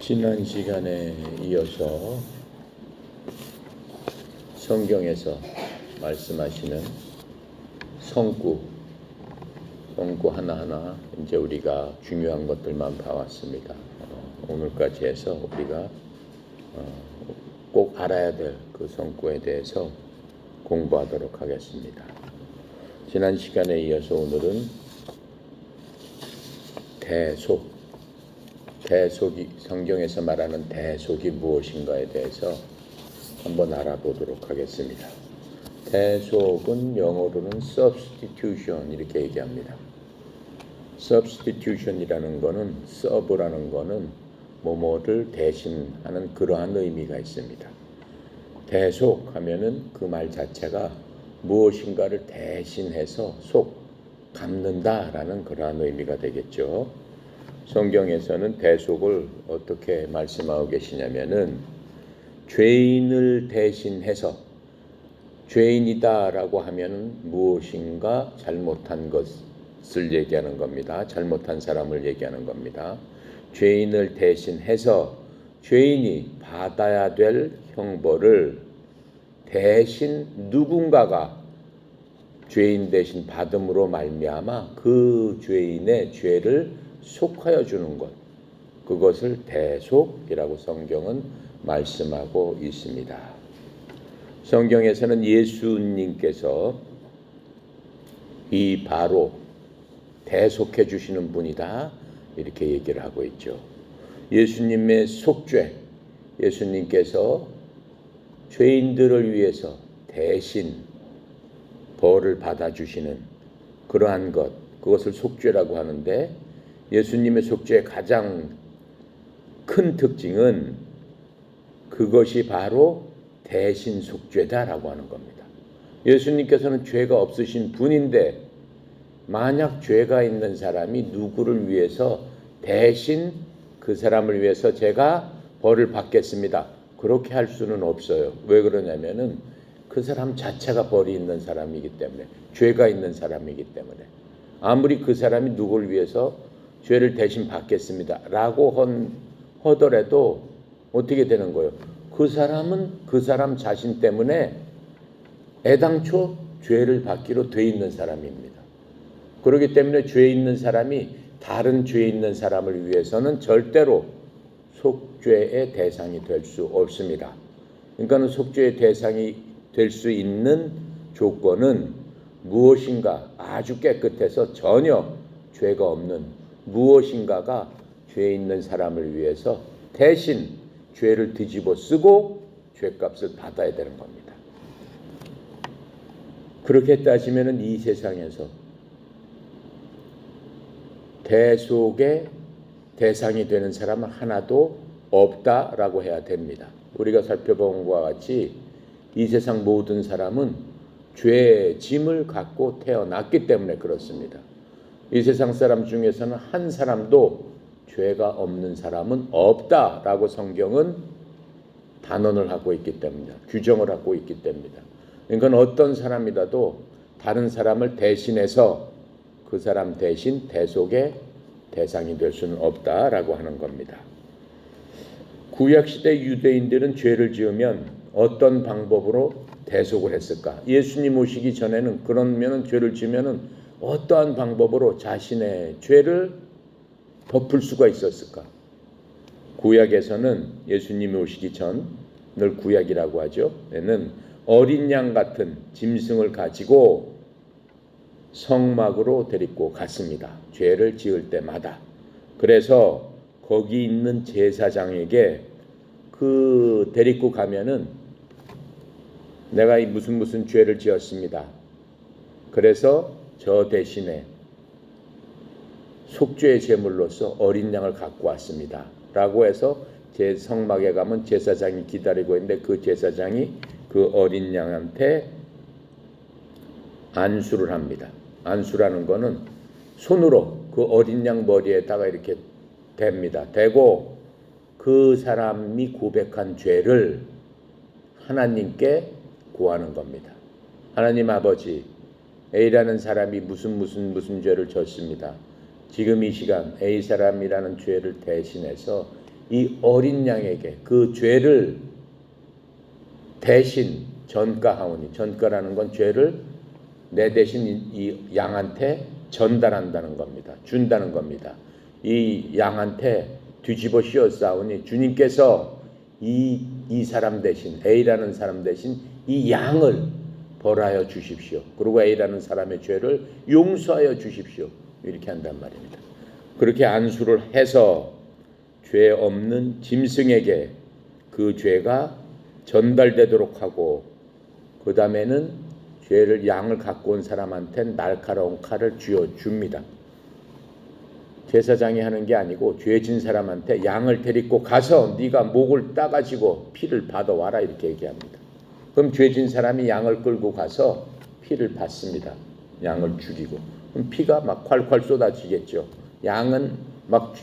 지난 시간에 이어서 성경에서 말씀하시는 성구 하나하나 이제 우리가 중요한 것들만 봐왔습니다. 오늘까지 해서 우리가 꼭 알아야 될 그 성구에 대해서 공부하도록 하겠습니다. 지난 시간에 이어서 오늘은 대속이 성경에서 말하는 대속이 무엇인가에 대해서 한번 알아보도록 하겠습니다. 대속은 영어로는 substitution 이렇게 얘기합니다. substitution이라는 거는 serve라는 거는 뭐뭐를 대신하는 그러한 의미가 있습니다. 대속하면은 그 말 자체가 무엇인가를 대신해서 갚는다라는 그러한 의미가 되겠죠. 성경에서는 대속을 어떻게 말씀하고 계시냐면은 죄인을 대신해서 죄인이다라고 하면은 무엇인가 잘못한 것을 얘기하는 겁니다. 잘못한 사람을 얘기하는 겁니다. 죄인을 대신해서 죄인이 받아야 될 형벌을 대신 누군가가 죄인 대신 받음으로 말미암아 그 죄인의 죄를 속하여 주는 것, 그것을 대속이라고 성경은 말씀하고 있습니다. 성경에서는 예수님께서 이 바로 대속해 주시는 분이다 이렇게 얘기를 하고 있죠. 예수님의 속죄, 예수님께서 죄인들을 위해서 대신 벌을 받아주시는 그러한 것, 그것을 속죄라고 하는데 예수님의 속죄의 가장 큰 특징은 그것이 바로 대신 속죄다라고 하는 겁니다. 예수님께서는 죄가 없으신 분인데 만약 죄가 있는 사람이 누구를 위해서 대신 그 사람을 위해서 제가 벌을 받겠습니다. 그렇게 할 수는 없어요. 왜 그러냐면은 그 사람 자체가 벌이 있는 사람이기 때문에, 죄가 있는 사람이기 때문에 아무리 그 사람이 누구를 위해서 죄를 대신 받겠습니다 라고 하더라도 어떻게 되는 거예요? 그 사람은 그 사람 자신 때문에 애당초 죄를 받기로 돼 있는 사람입니다. 그렇기 때문에 죄 있는 사람이 다른 죄 있는 사람을 위해서는 절대로 속죄의 대상이 될 수 없습니다. 그러니까 속죄의 대상이 될 수 있는 조건은 무엇인가 아주 깨끗해서 전혀 죄가 없는 무엇인가가 죄 있는 사람을 위해서 대신 죄를 뒤집어 쓰고 죄값을 받아야 되는 겁니다. 그렇게 따지면 이 세상에서 대속의 대상이 되는 사람은 하나도 없다라고 해야 됩니다. 우리가 살펴본 것과 같이 이 세상 모든 사람은 죄의 짐을 갖고 태어났기 때문에 그렇습니다. 이 세상 사람 중에서는 한 사람도 죄가 없는 사람은 없다라고 성경은 단언을 하고 있기 때문이다. 규정을 하고 있기 때문이다. 그러니까 어떤 사람이라도 다른 사람을 대신해서 그 사람 대신 대속의 대상이 될 수는 없다라고 하는 겁니다. 구약시대 유대인들은 죄를 지으면 어떤 방법으로 대속을 했을까? 예수님 오시기 전에는 그러면 죄를 지으면 어떠한 방법으로 자신의 죄를 덮을 수가 있었을까? 구약에서는 예수님이 오시기 전을 구약이라고 하죠. 얘는 어린 양 같은 짐승을 가지고 성막으로 데리고 갔습니다. 죄를 지을 때마다. 그래서 거기 있는 제사장에게 그 데리고 가면은 내가 이 무슨 죄를 지었습니다. 그래서 저 대신에 속죄의 제물로서 어린 양을 갖고 왔습니다. 라고 해서 제 성막에 가면 제사장이 기다리고 있는데 그 제사장이 그 어린 양한테 안수를 합니다. 안수라는 거는 손으로 그 어린 양 머리에다가 이렇게 댑니다. 대고 그 사람이 고백한 죄를 하나님께 구하는 겁니다. 하나님 아버지, A라는 사람이 무슨 죄를 졌습니다. 지금 이 시간 A 사람이라는 죄를 대신해서 이 어린 양에게 그 죄를 대신 전가하오니, 전가라는 건 죄를 내 대신 이 양한테 전달한다는 겁니다. 준다는 겁니다. 이 양한테 뒤집어 씌웠사오니 주님께서 이 사람 대신, A라는 사람 대신 이 양을 벌하여 주십시오. 그리고 A라는 사람의 죄를 용서하여 주십시오. 이렇게 한단 말입니다. 그렇게 안수를 해서 죄 없는 짐승에게 그 죄가 전달되도록 하고, 그 다음에는 죄를 양을 갖고 온 사람한테 날카로운 칼을 쥐어 줍니다. 제사장이 하는 게 아니고 죄진 사람한테 양을 데리고 가서 네가 목을 따가지고 피를 받아와라 이렇게 얘기합니다. 그럼 죄진 사람이 양을 끌고 가서 피를 받습니다. 양을 죽이고. 그럼 피가 막 콸콸 쏟아지겠죠. 양은 막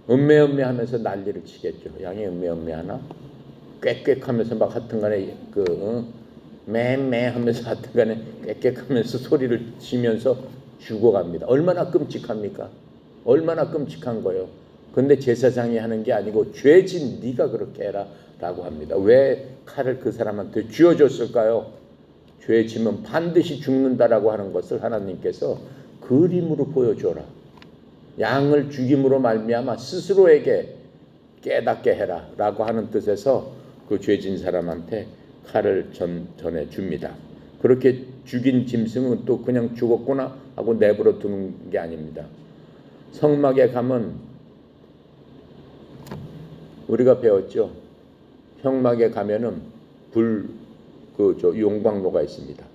음매음매하면서 난리를 치겠죠. 양이 음매음매하나? 꽥꽥하면서 막 하여튼간에 매매하면서 하여튼간에 꽥꽥하면서 소리를 치면서 죽어갑니다. 얼마나 끔찍합니까? 얼마나 끔찍한 거예요. 근데 제사장이 하는 게 아니고 죄진 네가 그렇게 해라 라고 합니다. 왜 칼을 그 사람한테 쥐어줬을까요? 죄지면 반드시 죽는다라고 하는 것을 하나님께서 그림으로 보여줘라. 양을 죽임으로 말미암아 스스로에게 깨닫게 해라 라고 하는 뜻에서 그 죄진 사람한테 칼을 전해줍니다. 그렇게 죽인 짐승은 또 그냥 죽었구나 하고 내버려 두는 게 아닙니다. 성막에 가면 우리가 배웠죠. 성막에 가면은 용광로가 있습니다.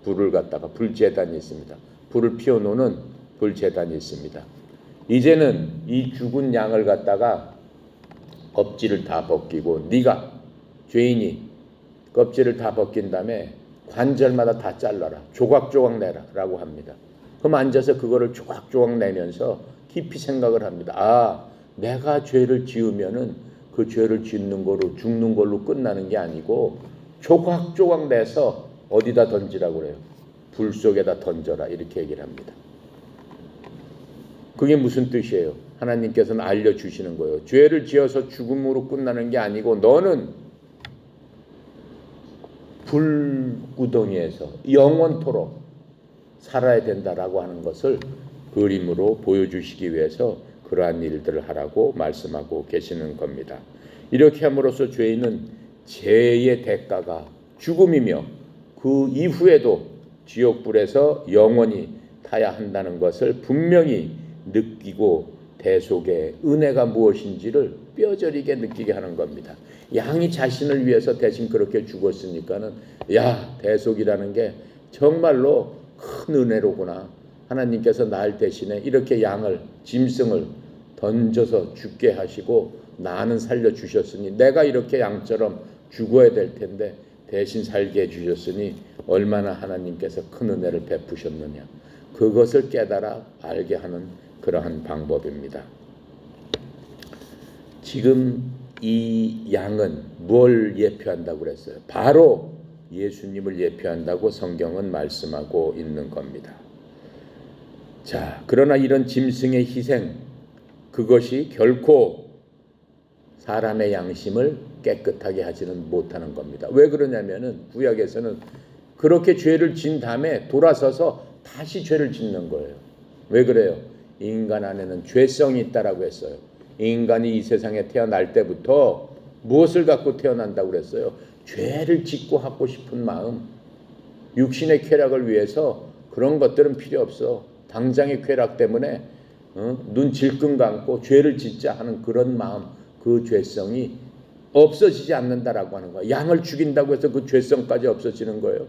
불을 갖다가 불제단이 있습니다. 불을 피워놓는 불제단이 있습니다. 이제는 이 죽은 양을 갖다가 껍질을 다 벗기고, 네가 죄인이 껍질을 다 벗긴 다음에 관절마다 다 잘라라. 조각조각 내라 라고 합니다. 그럼 앉아서 그거를 조각조각 내면서 깊이 생각을 합니다. 아, 내가 죄를 지으면은 그 죄를 짓는 거로 죽는 걸로 끝나는 게 아니고 조각조각 내서 어디다 던지라고 그래요? 불 속에다 던져라 이렇게 얘기를 합니다. 그게 무슨 뜻이에요? 하나님께서는 알려주시는 거예요. 죄를 지어서 죽음으로 끝나는 게 아니고 너는 불구덩이에서 영원토록 살아야 된다라고 하는 것을 그림으로 보여주시기 위해서 그러한 일들을 하라고 말씀하고 계시는 겁니다. 이렇게 함으로써 죄인은 죄의 대가가 죽음이며 그 이후에도 지옥불에서 영원히 타야 한다는 것을 분명히 느끼고 대속의 은혜가 무엇인지를 뼈저리게 느끼게 하는 겁니다. 양이 자신을 위해서 대신 그렇게 죽었으니까는 대속이라는 게 정말로 큰 은혜로구나. 하나님께서 날 대신에 이렇게 양을, 짐승을 던져서 죽게 하시고 나는 살려주셨으니 내가 이렇게 양처럼 죽어야 될 텐데 대신 살게 해주셨으니 얼마나 하나님께서 큰 은혜를 베푸셨느냐. 그것을 깨달아 알게 하는 그러한 방법입니다. 지금 이 양은 뭘 예표한다고 그랬어요? 바로 예수님을 예표한다고 성경은 말씀하고 있는 겁니다. 자, 그러나 이런 짐승의 희생, 그것이 결코 사람의 양심을 깨끗하게 하지는 못하는 겁니다. 왜 그러냐면은 구약에서는 그렇게 죄를 진 다음에 돌아서서 다시 죄를 짓는 거예요. 왜 그래요? 인간 안에는 죄성이 있다라고 했어요. 인간이 이 세상에 태어날 때부터 무엇을 갖고 태어난다고 그랬어요? 죄를 짓고 하고 싶은 마음. 육신의 쾌락을 위해서 그런 것들은 필요 없어. 당장의 쾌락 때문에 눈 질끈 감고 죄를 짓자 하는 그런 마음, 그 죄성이 없어지지 않는다라고 하는 거예요. 양을 죽인다고 해서 그 죄성까지 없어지는 거예요.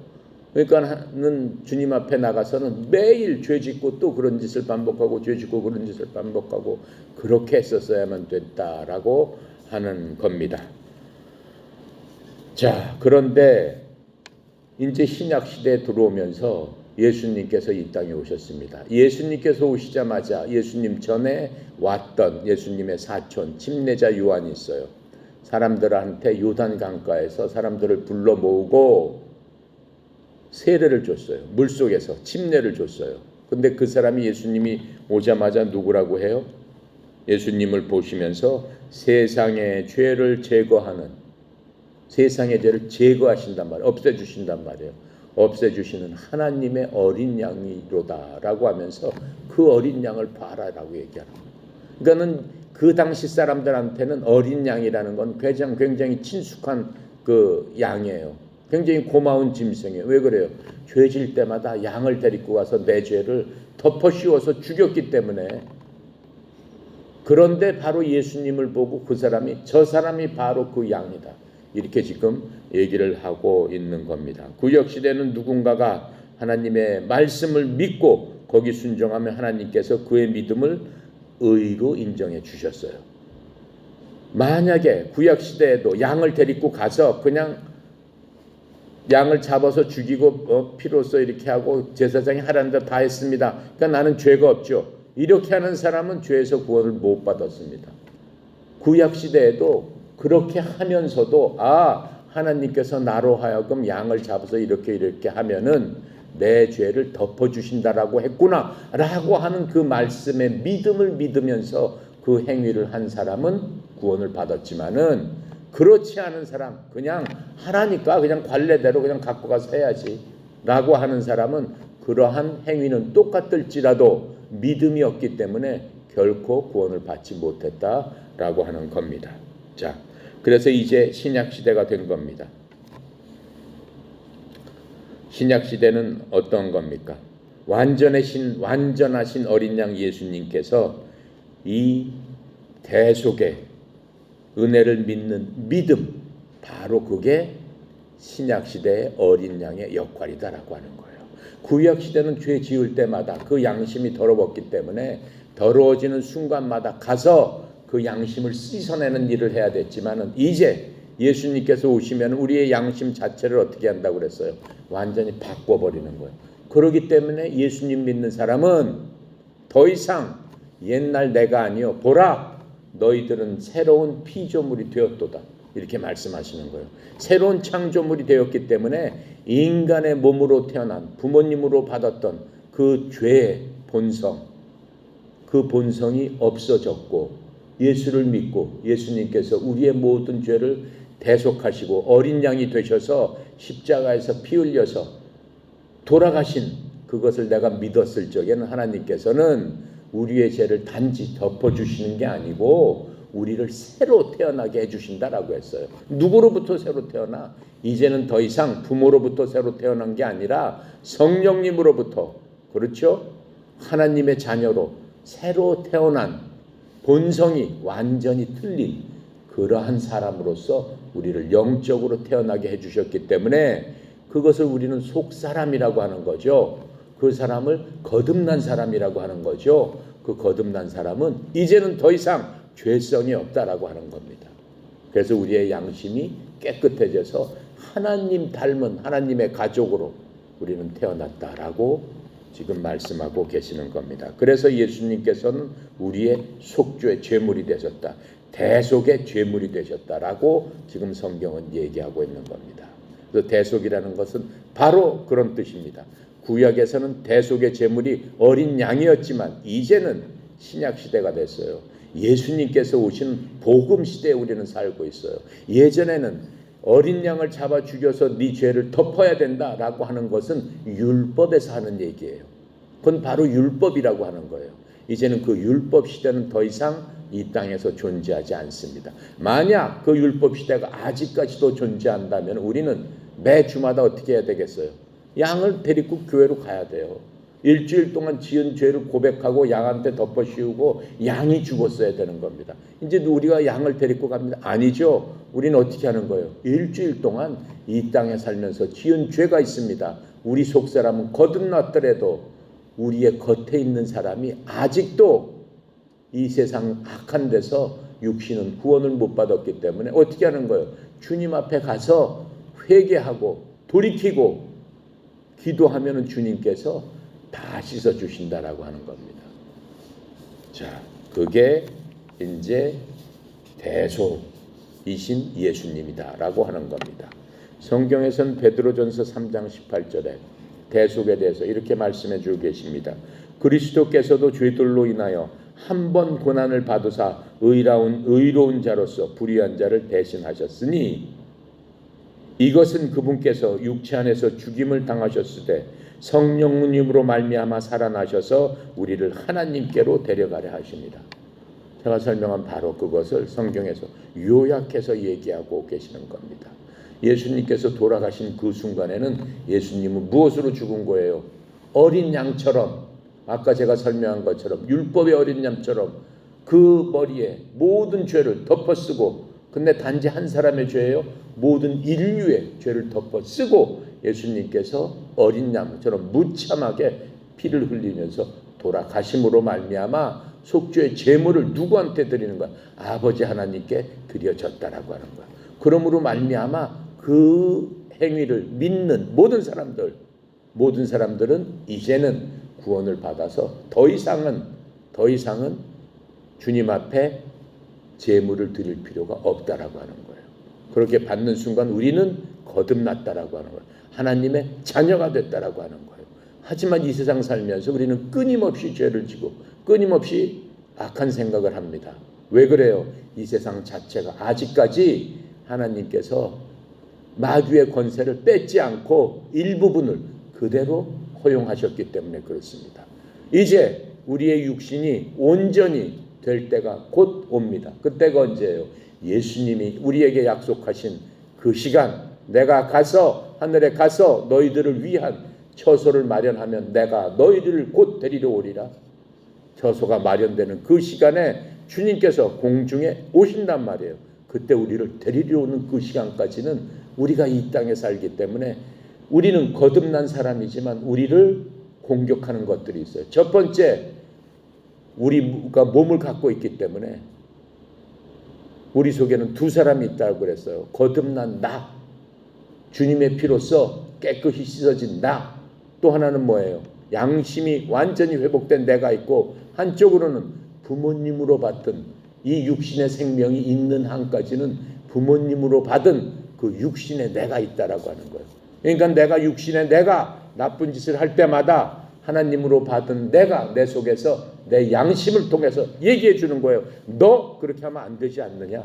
그러니까는 주님 앞에 나가서는 매일 죄 짓고 또 그런 짓을 반복하고 죄 짓고 그런 짓을 반복하고 그렇게 했었어야만 됐다라고 하는 겁니다. 자, 그런데 이제 신약 시대에 들어오면서 예수님께서 이 땅에 오셨습니다. 예수님께서 오시자마자 예수님 전에 왔던 예수님의 사촌 침례자 요한이 있어요. 사람들한테 요단 강가에서 사람들을 불러 모으고 세례를 줬어요. 물속에서 침례를 줬어요. 근데 그 사람이 예수님이 오자마자 누구라고 해요? 예수님을 보시면서 세상의 죄를 제거하는, 세상의 죄를 제거하신단 말이에요. 없애주신단 말이에요. 없애주시는 하나님의 어린 양이로다 라고 하면서 그 어린 양을 봐라라고 얘기하는 거예요. 그러니까는 그 당시 사람들한테는 어린 양이라는 건 굉장히 친숙한 그 양이에요. 굉장히 고마운 짐승이에요. 왜 그래요? 죄질 때마다 양을 데리고 와서 내 죄를 덮어 씌워서 죽였기 때문에. 그런데 바로 예수님을 보고 그 사람이, 저 사람이 바로 그 양이다, 이렇게 지금 얘기를 하고 있는 겁니다. 구약시대는 누군가가 하나님의 말씀을 믿고 거기 순종하면 하나님께서 그의 믿음을 의로 인정해 주셨어요. 만약에 구약시대에도 양을 데리고 가서 그냥 양을 잡아서 죽이고 피로써 이렇게 하고 제사장이 하라는 대로 다 했습니다. 그러니까 나는 죄가 없죠, 이렇게 하는 사람은 죄에서 구원을 못 받았습니다. 구약시대에도 그렇게 하면서도 하나님께서 나로 하여금 양을 잡아서 이렇게 하면은 내 죄를 덮어주신다라고 했구나 라고 하는 그 말씀에 믿음을 믿으면서 그 행위를 한 사람은 구원을 받았지만은, 그렇지 않은 사람, 그냥 하라니까 그냥 관례대로 그냥 갖고 가서 해야지 라고 하는 사람은 그러한 행위는 똑같을지라도 믿음이 없기 때문에 결코 구원을 받지 못했다라고 하는 겁니다. 자, 그래서 이제 신약시대가 된 겁니다. 신약시대는 어떤 겁니까? 완전하신 어린 양 예수님께서 이 대속의 은혜를 믿는 믿음, 바로 그게 신약시대의 어린 양의 역할이다라고 하는 거예요. 구약시대는 죄 지을 때마다 그 양심이 더러웠기 때문에 더러워지는 순간마다 가서 그 양심을 씻어내는 일을 해야 됐지만은, 이제 예수님께서 오시면 우리의 양심 자체를 어떻게 한다고 그랬어요? 완전히 바꿔버리는 거예요. 그렇기 때문에 예수님 믿는 사람은 더 이상 옛날 내가 아니요, 보라 너희들은 새로운 피조물이 되었도다, 이렇게 말씀하시는 거예요. 새로운 창조물이 되었기 때문에 인간의 몸으로 태어난, 부모님으로 받았던 그 죄의 본성, 그 본성이 없어졌고, 예수를 믿고 예수님께서 우리의 모든 죄를 대속하시고 어린 양이 되셔서 십자가에서 피 흘려서 돌아가신 그것을 내가 믿었을 적에는 하나님께서는 우리의 죄를 단지 덮어주시는 게 아니고 우리를 새로 태어나게 해주신다라고 했어요. 누구로부터 새로 태어나? 이제는 더 이상 부모로부터 새로 태어난 게 아니라 성령님으로부터, 그렇죠? 하나님의 자녀로 새로 태어난, 본성이 완전히 틀린 그러한 사람으로서 우리를 영적으로 태어나게 해주셨기 때문에 그것을 우리는 속사람이라고 하는 거죠. 그 사람을 거듭난 사람이라고 하는 거죠. 그 거듭난 사람은 이제는 더 이상 죄성이 없다라고 하는 겁니다. 그래서 우리의 양심이 깨끗해져서 하나님 닮은 하나님의 가족으로 우리는 태어났다라고 지금 말씀하고 계시는 겁니다. 그래서 예수님께서는 우리의 속죄의 죄물이 되셨다, 대속의 죄물이 되셨다라고 지금 성경은 얘기하고 있는 겁니다. 그래서 대속이라는 것은 바로 그런 뜻입니다. 구약에서는 대속의 제물이 어린 양이었지만 이제는 신약 시대가 됐어요. 예수님께서 오신 복음 시대에 우리는 살고 있어요. 예전에는 어린 양을 잡아 죽여서 네 죄를 덮어야 된다라고 하는 것은 율법에서 하는 얘기예요. 그건 바로 율법이라고 하는 거예요. 이제는 그 율법 시대는 더 이상 이 땅에서 존재하지 않습니다. 만약 그 율법 시대가 아직까지도 존재한다면 우리는 매 주마다 어떻게 해야 되겠어요? 양을 데리고 교회로 가야 돼요. 일주일 동안 지은 죄를 고백하고 양한테 덮어 씌우고 양이 죽었어야 되는 겁니다. 이제 우리가 양을 데리고 갑니다. 아니죠. 우리는 어떻게 하는 거예요? 일주일 동안 이 땅에 살면서 지은 죄가 있습니다. 우리 속사람은 거듭났더라도 우리의 겉에 있는 사람이 아직도 이 세상 악한 데서 육신은 구원을 못 받았기 때문에 어떻게 하는 거예요? 주님 앞에 가서 회개하고 돌이키고 기도하면은 주님께서 다 씻어주신다라고 하는 겁니다. 자, 그게 이제 대속이신 예수님이다라고 하는 겁니다. 성경에서는 베드로전서 3장 18절에 대속에 대해서 이렇게 말씀해 주고 계십니다. 그리스도께서도 죄들로 인하여 한 번 고난을 받으사 의로운 자로서 불의한 자를 대신하셨으니 이것은 그분께서 육체 안에서 죽임을 당하셨으되 성령님으로 말미암아 살아나셔서 우리를 하나님께로 데려가려 하십니다. 제가 설명한 바로 그것을 성경에서 요약해서 얘기하고 계시는 겁니다. 예수님께서 돌아가신 그 순간에는 예수님은 무엇으로 죽은 거예요? 어린 양처럼, 아까 제가 설명한 것처럼 율법의 어린 양처럼 그 머리에 모든 죄를 덮어쓰고, 근데 단지 한 사람의 죄예요? 모든 인류의 죄를 덮어쓰고 예수님께서 어린 양처럼 무참하게 피를 흘리면서 돌아가심으로 말미암아 속죄의 제물을 누구한테 드리는 거야? 아버지 하나님께 드려졌다라고 하는 거야. 그러므로 말미암아 그 행위를 믿는 모든 사람들은 이제는 구원을 받아서 더 이상은 주님 앞에 제물을 드릴 필요가 없다라고 하는 거예요. 그렇게 받는 순간 우리는 거듭났다라고 하는 거예요. 하나님의 자녀가 됐다라고 하는 거예요. 하지만 이 세상 살면서 우리는 끊임없이 죄를 지고 끊임없이 악한 생각을 합니다. 왜 그래요? 이 세상 자체가 아직까지 하나님께서 마귀의 권세를 뺏지 않고 일부분을 그대로 허용하셨기 때문에 그렇습니다. 이제 우리의 육신이 온전히 될 때가 곧 옵니다. 그때가 언제예요? 예수님이 우리에게 약속하신 그 시간, 내가 가서 하늘에 가서 너희들을 위한 처소를 마련하면 내가 너희들을 곧 데리러 오리라. 처소가 마련되는 그 시간에 주님께서 공중에 오신단 말이에요. 그때 우리를 데리러 오는 그 시간까지는 우리가 이 땅에 살기 때문에 우리는 거듭난 사람이지만 우리를 공격하는 것들이 있어요. 첫 번째, 우리가 몸을 갖고 있기 때문에 우리 속에는 두 사람이 있다고 그랬어요. 거듭난 나, 주님의 피로써 깨끗이 씻어진 나. 또 하나는 뭐예요? 양심이 완전히 회복된 내가 있고, 한쪽으로는 부모님으로 받은 이 육신의 생명이 있는 한까지는 부모님으로 받은 그 육신의 내가 있다라고 하는 거예요. 그러니까 내가 육신의 내가 나쁜 짓을 할 때마다 하나님으로 받은 내가 내 속에서 내 양심을 통해서 얘기해 주는 거예요. 너 그렇게 하면 안 되지 않느냐?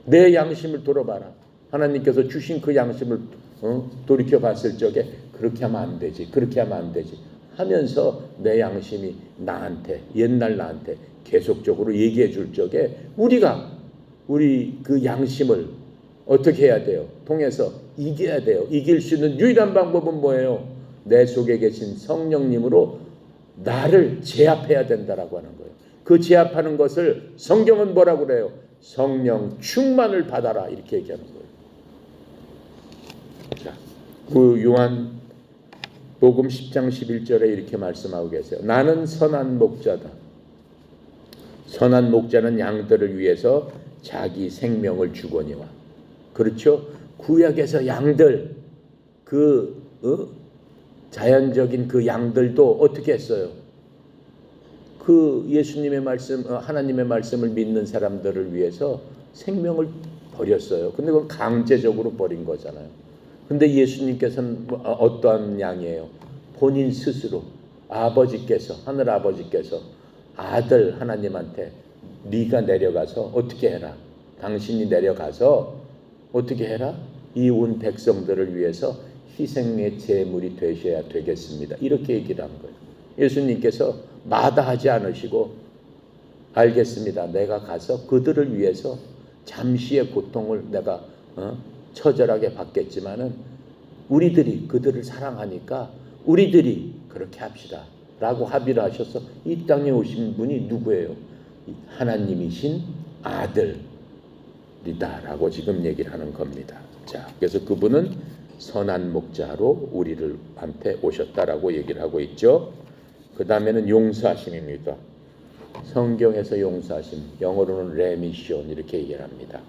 내 양심을 돌아봐라. 하나님께서 주신 그 양심을 돌이켜 봤을 적에 그렇게 하면 안 되지, 그렇게 하면 안 되지 하면서 내 양심이 나한테, 옛날 나한테 계속적으로 얘기해 줄 적에 우리 그 양심을 어떻게 해야 돼요? 통해서 이겨야 돼요. 이길 수 있는 유일한 방법은 뭐예요? 내 속에 계신 성령님으로 나를 제압해야 된다라고 하는 거예요. 그 제압하는 것을 성경은 뭐라고 그래요? 성령 충만을 받아라, 이렇게 얘기하는 거예요. 자, 그 요한 복음 10장 11절에 이렇게 말씀하고 계세요. 나는 선한 목자다. 선한 목자는 양들을 위해서 자기 생명을 주거니와. 그렇죠? 구약에서 양들, 자연적인 그 양들도 어떻게 했어요? 그 예수님의 말씀, 하나님의 말씀을 믿는 사람들을 위해서 생명을 버렸어요. 근데 그건 강제적으로 버린 거잖아요. 근데 예수님께서는 어떠한 양이에요? 본인 스스로 아버지께서, 하늘 아버지께서 아들 하나님한테 네가 내려가서 어떻게 해라. 당신이 내려가서 어떻게 해라? 이 온 백성들을 위해서 희생의 제물이 되셔야 되겠습니다. 이렇게 얘기를 한 거예요. 예수님께서 마다하지 않으시고 알겠습니다. 내가 가서 그들을 위해서 잠시의 고통을 내가 처절하게 받겠지만은 우리들이 그들을 사랑하니까 우리들이 그렇게 합시다 라고 합의를 하셔서 이 땅에 오신 분이 누구예요? 하나님이신 아들이다 라고 지금 얘기를 하는 겁니다. 자, 그래서 그분은 선한 목자로 우리를 한테 오셨다라고 얘기를 하고 있죠. 그 다음에는 용서하심입니다. 성경에서 용서하심, 영어로는 remission 이렇게 얘기를 합니다.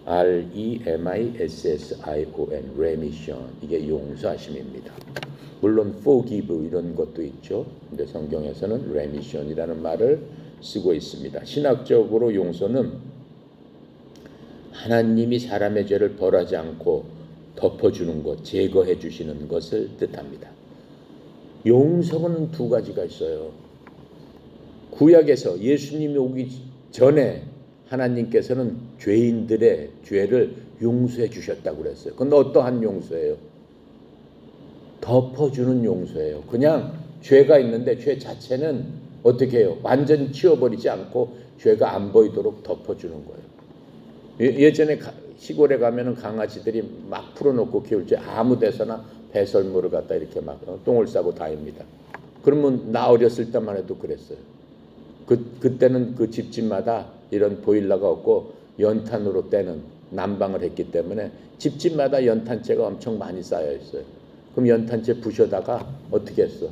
R-E-M-I-S-S-I-O-N, remission. 이게 용서하심입니다. 물론 forgive 이런 것도 있죠. 근데 성경에서는 remission이라는 말을 쓰고 있습니다. 신학적으로 용서는 하나님이 사람의 죄를 벌하지 않고 덮어주는 것, 제거해 주시는 것을 뜻합니다. 용서는 두 가지가 있어요. 구약에서 예수님이 오기 전에 하나님께서는 죄인들의 죄를 용서해 주셨다고 그랬어요. 그건 어떠한 용서예요? 덮어주는 용서예요. 그냥 죄가 있는데 죄 자체는 어떻게 해요? 완전히 치워버리지 않고 죄가 안 보이도록 덮어주는 거예요. 예전에 시골에 가면은 강아지들이 막 풀어놓고 키울 때 아무 데서나 배설물을 갖다 이렇게 막 똥을 싸고 다닙니다. 그러면 나 어렸을 때만 해도 그랬어요. 그때는 그 집집마다 이런 보일러가 없고 연탄으로 떼는 난방을 했기 때문에 집집마다 연탄재가 엄청 많이 쌓여 있어요. 그럼 연탄재 부셔다가 어떻게 했어?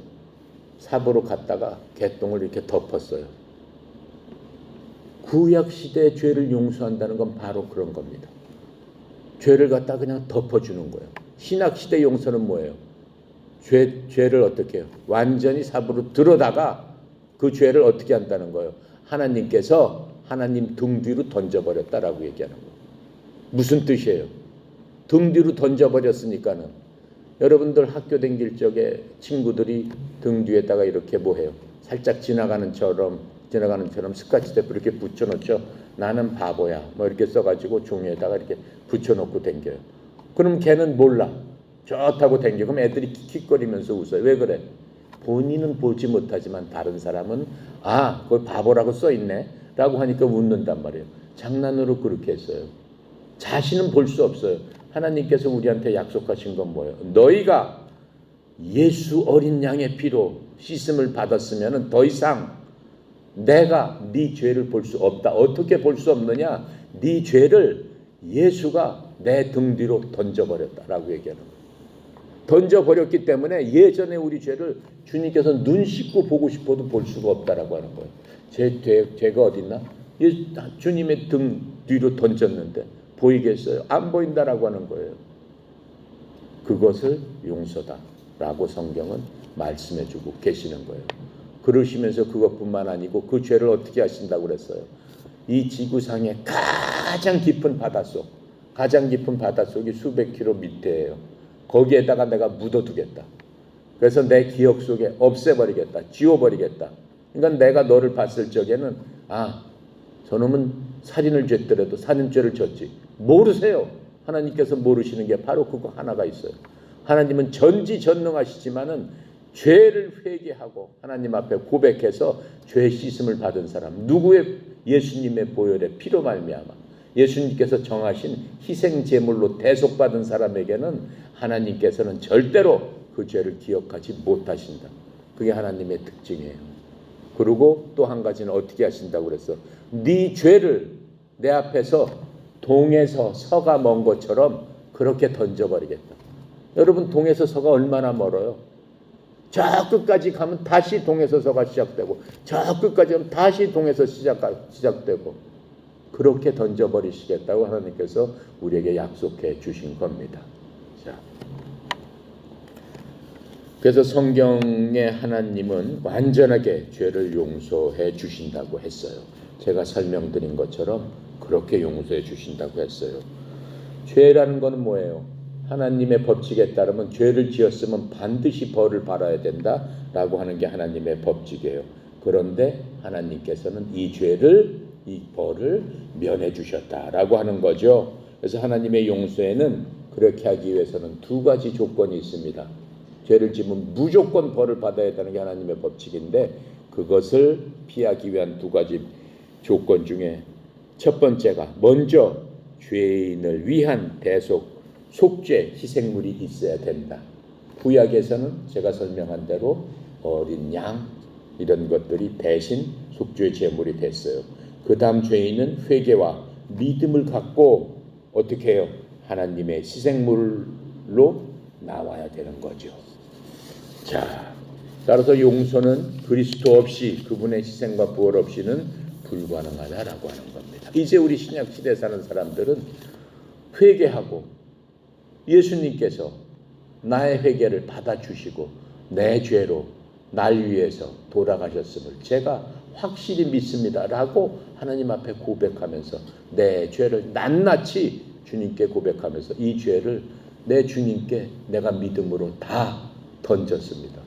삽으로 갔다가 개똥을 이렇게 덮었어요. 구약 시대의 죄를 용서한다는 건 바로 그런 겁니다. 죄를 갖다 그냥 덮어주는 거예요. 신약 시대 용서는 뭐예요? 죄를 어떻게 해요? 완전히 삽으로 들어다가 그 죄를 어떻게 한다는 거예요? 하나님께서 하나님 등 뒤로 던져버렸다라고 얘기하는 거예요. 무슨 뜻이에요? 등 뒤로 던져버렸으니까는 여러분들 학교 다닐 적에 친구들이 등 뒤에다가 이렇게 뭐해요? 살짝 지나가는 처럼 스카치 테이프 이렇게 붙여놓죠. 나는 바보야 뭐 이렇게 써가지고 종이에다가 이렇게 붙여놓고 댕겨요. 그럼 걔는 몰라. 좋다고 댕겨. 그럼 애들이 킥킥거리면서 웃어요. 왜 그래? 본인은 보지 못하지만 다른 사람은 아, 그걸 바보라고 써있네 라고 하니까 웃는단 말이에요. 장난으로 그렇게 했어요. 자신은 볼 수 없어요. 하나님께서 우리한테 약속하신 건 뭐예요? 너희가 예수 어린 양의 피로 씻음을 받았으면 더 이상 내가 네 죄를 볼 수 없다. 어떻게 볼 수 없느냐? 네 죄를 예수가 내 등 뒤로 던져버렸다라고 얘기하는 거예요. 던져버렸기 때문에 예전에 우리 죄를 주님께서 눈 씻고 보고 싶어도 볼 수가 없다라고 하는 거예요. 죄가 어딨나? 주님의 등 뒤로 던졌는데 보이겠어요? 안 보인다라고 하는 거예요. 그것을 용서다라고 성경은 말씀해주고 계시는 거예요. 그러시면서 그것뿐만 아니고 그 죄를 어떻게 하신다고 그랬어요? 이 지구상의 가장 깊은 바닷속이 수백 킬로 밑에예요. 거기에다가 내가 묻어두겠다. 그래서 내 기억 속에 없애버리겠다. 지워버리겠다. 그러니까 내가 너를 봤을 적에는 아, 저놈은 살인을 졌더라도 살인죄를 졌지. 모르세요. 하나님께서 모르시는 게 바로 그거 하나가 있어요. 하나님은 전지전능하시지만은 죄를 회개하고 하나님 앞에 고백해서 죄 씻음을 받은 사람, 누구의? 예수님의 보혈의 피로 말미암아 예수님께서 정하신 희생 제물로 대속받은 사람에게는 하나님께서는 절대로 그 죄를 기억하지 못하신다. 그게 하나님의 특징이에요. 그리고 또 한 가지는 어떻게 하신다고 그랬어? 네 죄를 내 앞에서 동에서 서가 먼 것처럼 그렇게 던져버리겠다. 여러분, 동에서 서가 얼마나 멀어요? 저 끝까지 가면 다시 동에서 서가 시작되고, 저 끝까지 가면 다시 동에서 시작되고, 그렇게 던져버리시겠다고 하나님께서 우리에게 약속해 주신 겁니다. 자, 그래서 성경의 하나님은 완전하게 죄를 용서해 주신다고 했어요. 제가 설명드린 것처럼 그렇게 용서해 주신다고 했어요. 죄라는 건 뭐예요? 하나님의 법칙에 따르면 죄를 지었으면 반드시 벌을 받아야 된다라고 하는 게 하나님의 법칙이에요. 그런데 하나님께서는 이 벌을 면해 주셨다라고 하는 거죠. 그래서 하나님의 용서에는 그렇게 하기 위해서는 두 가지 조건이 있습니다. 죄를 지으면 무조건 벌을 받아야 되는 게 하나님의 법칙인데, 그것을 피하기 위한 두 가지 조건 중에 첫 번째가, 먼저 죄인을 위한 대속 속죄 희생물이 있어야 된다. 구약에서는 제가 설명한 대로 어린 양 이런 것들이 대신 속죄 제물이 됐어요. 그 다음 죄인은 회개와 믿음을 갖고 어떻게 해요? 하나님의 희생물로 나와야 되는 거죠. 자, 따라서 용서는 그리스도 없이, 그분의 희생과 부활 없이는 불가능하다라고 하는 겁니다. 이제 우리 신약 시대에 사는 사람들은 회개하고 예수님께서 나의 회개를 받아주시고 내 죄로 날 위해서 돌아가셨음을 제가 확실히 믿습니다 라고 하나님 앞에 고백하면서 내 죄를 낱낱이 주님께 고백하면서 이 죄를 내 주님께 내가 믿음으로 다 던졌습니다.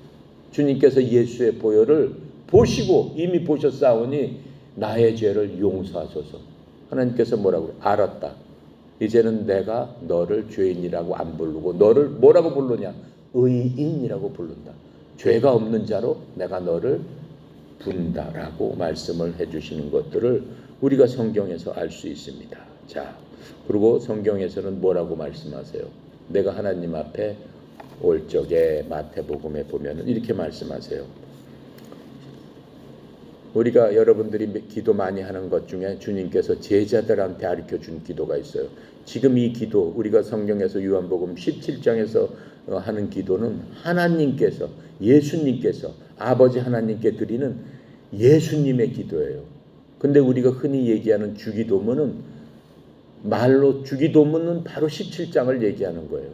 주님께서 예수의 보혈을 보시고 이미 보셨사오니 나의 죄를 용서하소서. 하나님께서 뭐라고 그래요? 알았다. 이제는 내가 너를 죄인이라고 안 부르고 너를 뭐라고 부르냐? 의인이라고 부른다. 죄가 없는 자로 내가 너를 부른다라고 말씀을 해주시는 것들을 우리가 성경에서 알 수 있습니다. 자, 그리고 성경에서는 뭐라고 말씀하세요? 내가 하나님 앞에 올 적에 마태복음에 보면은 이렇게 말씀하세요. 우리가 여러분들이 기도 많이 하는 것 중에 주님께서 제자들한테 가르쳐준 기도가 있어요. 지금 이 기도 우리가 성경에서 요한복음 17장에서 하는 기도는 하나님께서 예수님께서 아버지 하나님께 드리는 예수님의 기도예요. 근데 우리가 흔히 얘기하는 주기도문은 말로 주기도문은 바로 17장을 얘기하는 거예요.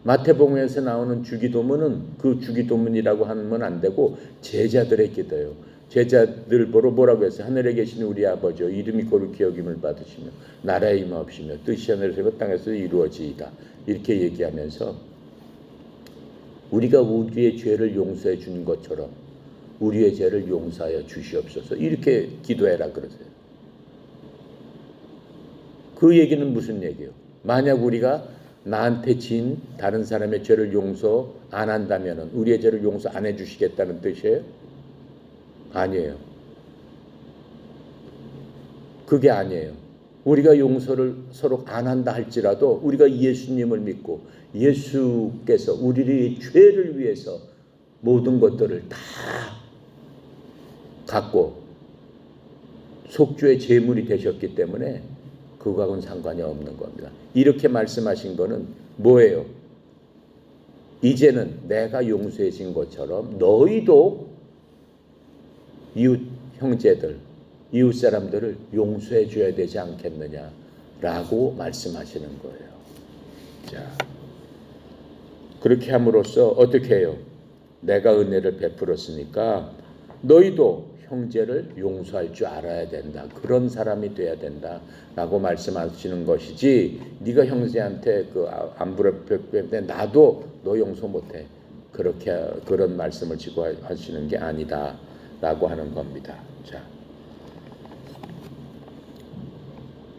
마태복음에서 나오는 주기도문은 그 주기도문이라고 하면 안 되고 제자들의 기도예요. 제자들 보러 뭐라고 했어요? 하늘에 계신 우리 아버지여 이름이 거룩히 여김을 받으시며 나라의 임하옵시며 뜻이 하늘에서 땅에서 이루어지이다. 이렇게 얘기하면서 우리가 우리의 죄를 용서해 주는 것처럼 우리의 죄를 용서하여 주시옵소서. 이렇게 기도해라 그러세요. 그 얘기는 무슨 얘기예요? 만약 우리가 나한테 진 다른 사람의 죄를 용서 안 한다면 우리의 죄를 용서 안 해주시겠다는 뜻이에요? 아니에요. 그게 아니에요. 우리가 용서를 서로 안 한다 할지라도 우리가 예수님을 믿고 예수께서 우리의 죄를 위해서 모든 것들을 다 갖고 속죄의 제물이 되셨기 때문에 그거하고는 상관이 없는 겁니다. 이렇게 말씀하신 거는 뭐예요? 이제는 내가 용서해 준 것처럼 너희도 이웃 형제들, 이웃 사람들을 용서해 줘야 되지 않겠느냐라고 말씀하시는 거예요. 자, 그렇게 함으로써 어떻게 해요? 내가 은혜를 베풀었으니까 너희도 형제를 용서할 줄 알아야 된다. 그런 사람이 돼야 된다라고 말씀하시는 것이지 네가 형제한테 안 베풀었는데 나도 너 용서 못해. 그렇게 그런 말씀을 지고 하시는 게 아니다라고 하는 겁니다. 자,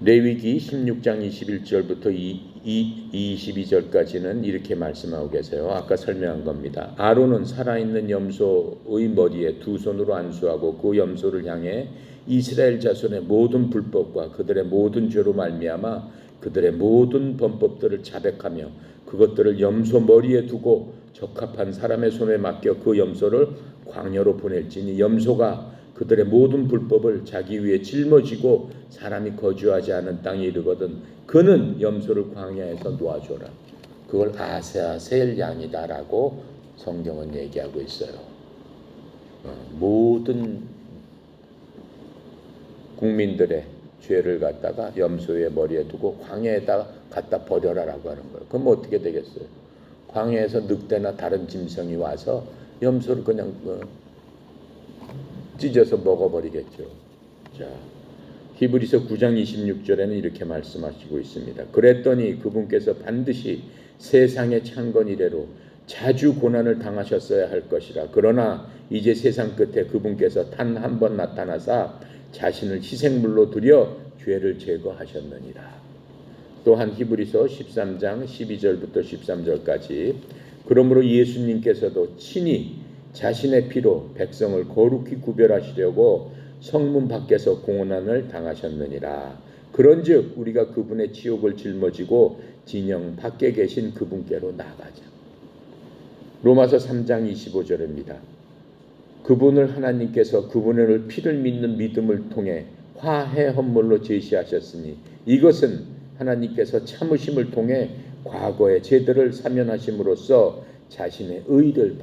레위기 16장 21절부터 22절까지는 이렇게 말씀하고 계세요. 아까 설명한 겁니다. 아론은 살아있는 염소의 머리에 두 손으로 안수하고 그 염소를 향해 이스라엘 자손의 모든 불법과 그들의 모든 죄로 말미암아 그들의 모든 범법들을 자백하며 그것들을 염소 머리에 두고 적합한 사람의 손에 맡겨 그 염소를 광야로 보낼지니 염소가 그들의 모든 불법을 자기 위에 짊어지고 사람이 거주하지 않은 땅에 이르거든 그는 염소를 광야에서 놓아줘라. 그걸 아세아셀 양이다라고 성경은 얘기하고 있어요. 모든 국민들의 죄를 갖다가 염소의 머리에 두고 광야에다 갖다 버려라라고 하는 거예요. 그럼 어떻게 되겠어요? 광야에서 늑대나 다른 짐승이 와서 염소를 그냥 찢어서 먹어버리겠죠. 자, 히브리서 9장 26절에는 이렇게 말씀하시고 있습니다. 그랬더니 그분께서 반드시 세상의 창건 이래로 자주 고난을 당하셨어야 할 것이라. 그러나 이제 세상 끝에 그분께서 단 한 번 나타나사 자신을 희생물로 드려 죄를 제거하셨느니라. 또한 히브리서 13장 12절부터 13절까지 그러므로 예수님께서도 친히 자신의 피로 백성을 거룩히 구별하시려고 성문 밖에서 공원한을 당하셨느니라. 그런즉 우리가 그분의 치욕을 짊어지고 진영 밖에 계신 그분께로 나가자. 로마서 3장 25절입니다. 그분을 하나님께서 그분의 피를 믿는 믿음을 통해 화해 헌물로 제시하셨으니 이것은 하나님께서 참으심을 통해 과거의 죄들을 사면하심으로써 자신의 의를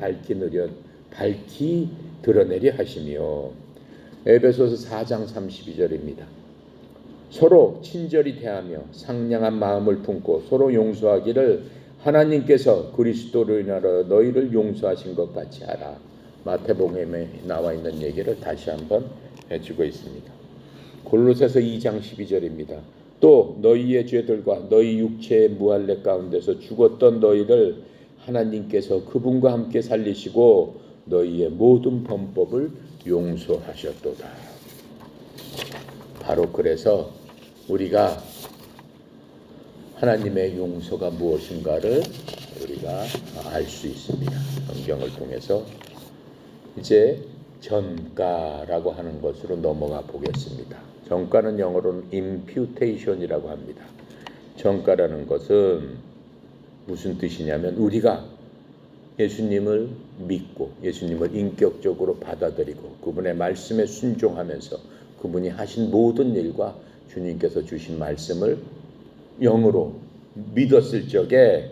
밝히 드러내려 하시며 에베소서 4장 32절입니다. 서로 친절히 대하며 상냥한 마음을 품고 서로 용서하기를 하나님께서 그리스도로 인하여 너희를 용서하신 것 같이 하라. 마태복음에 나와 있는 얘기를 다시 한번 해주고 있습니다. 골로새서 2장 12절입니다. 또 너희의 죄들과 너희 육체의 무할례 가운데서 죽었던 너희를 하나님께서 그분과 함께 살리시고 너희의 모든 범법을 용서하셨도다. 바로 그래서 우리가 하나님의 용서가 무엇인가를 우리가 알 수 있습니다. 성경을 통해서. 이제 전가라고 하는 것으로 넘어가 보겠습니다. 전가는 영어로는 imputation이라고 합니다. 전가라는 것은 무슨 뜻이냐면 우리가 예수님을 믿고 예수님을 인격적으로 받아들이고 그분의 말씀에 순종하면서 그분이 하신 모든 일과 주님께서 주신 말씀을 영으로 믿었을 적에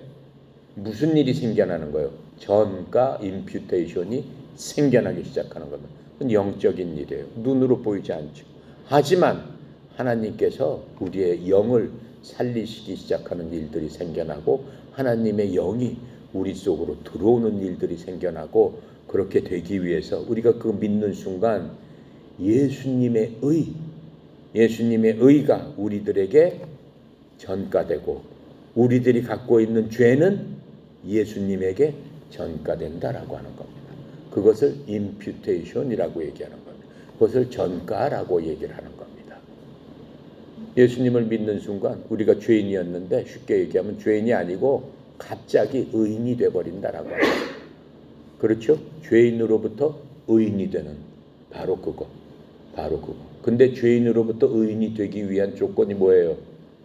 무슨 일이 생겨나는 거예요? 전가 임퓨테이션이 생겨나기 시작하는 겁니다. 그건 영적인 일이에요. 눈으로 보이지 않죠. 하지만 하나님께서 우리의 영을 살리시기 시작하는 일들이 생겨나고 하나님의 영이 우리 속으로 들어오는 일들이 생겨나고 그렇게 되기 위해서 우리가 그 믿는 순간 예수님의 의가 우리들에게 전가되고 우리들이 갖고 있는 죄는 예수님에게 전가된다라고 하는 겁니다. 그것을 imputation이라고 얘기하는 겁니다. 그것을 전가라고 얘기를 하는 겁니다. 예수님을 믿는 순간 우리가 죄인이었는데 쉽게 얘기하면 죄인이 아니고 갑자기 의인이 되어버린다라고 합니다. 그렇죠? 죄인으로부터 의인이 되는 바로 그거. 근데 죄인으로부터 의인이 되기 위한 조건이 뭐예요?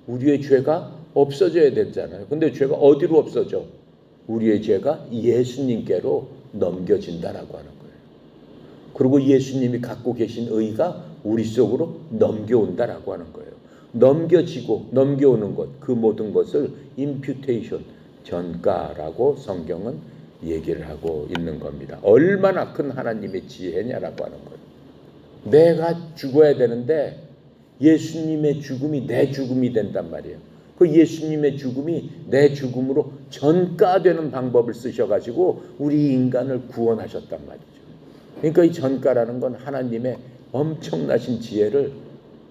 우리의 죄가 없어져야 되잖아요. 근데 죄가 어디로 없어져? 우리의 죄가 예수님께로 넘겨진다라고 하는 거예요. 그리고 예수님이 갖고 계신 의가 우리 속으로 넘겨온다라고 하는 거예요. 넘겨오는 것, 그 모든 것을 imputation, 전가라고 성경은 얘기를 하고 있는 겁니다. 얼마나 큰 하나님의 지혜냐라고 하는 거예요. 내가 죽어야 되는데 예수님의 죽음이 내 죽음이 된단 말이에요. 그 예수님의 죽음이 내 죽음으로 전가되는 방법을 쓰셔가지고 우리 인간을 구원하셨단 말이죠. 그러니까 이 전가라는 건 하나님의 엄청나신 지혜를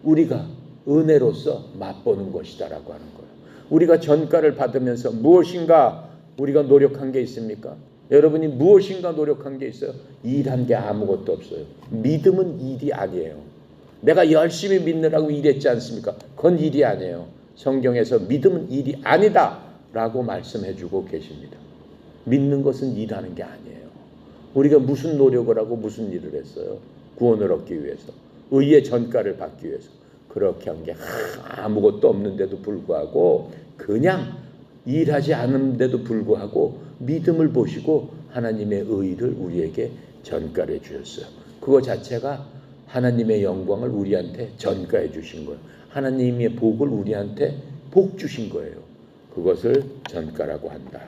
우리가 은혜로서 맛보는 것이다라고 하는 거예요. 우리가 전가를 받으면서 무엇인가 우리가 노력한 게 있습니까? 여러분이 무엇인가 노력한 게 있어요? 일한 게 아무것도 없어요. 믿음은 일이 아니에요. 내가 열심히 믿느라고 일했지 않습니까? 그건 일이 아니에요. 성경에서 믿음은 일이 아니다 라고 말씀해주고 계십니다. 믿는 것은 일하는 게 아니에요. 우리가 무슨 노력을 하고 무슨 일을 했어요? 구원을 얻기 위해서, 의의 전가를 받기 위해서. 그렇게 한 게 아무것도 없는데도 불구하고 그냥 일하지 않는데도 불구하고 믿음을 보시고 하나님의 의를 우리에게 전가해 주셨어요. 그거 자체가 하나님의 영광을 우리한테 전가해 주신 거예요. 하나님의 복을 우리한테 복 주신 거예요. 그것을 전가라고 한다.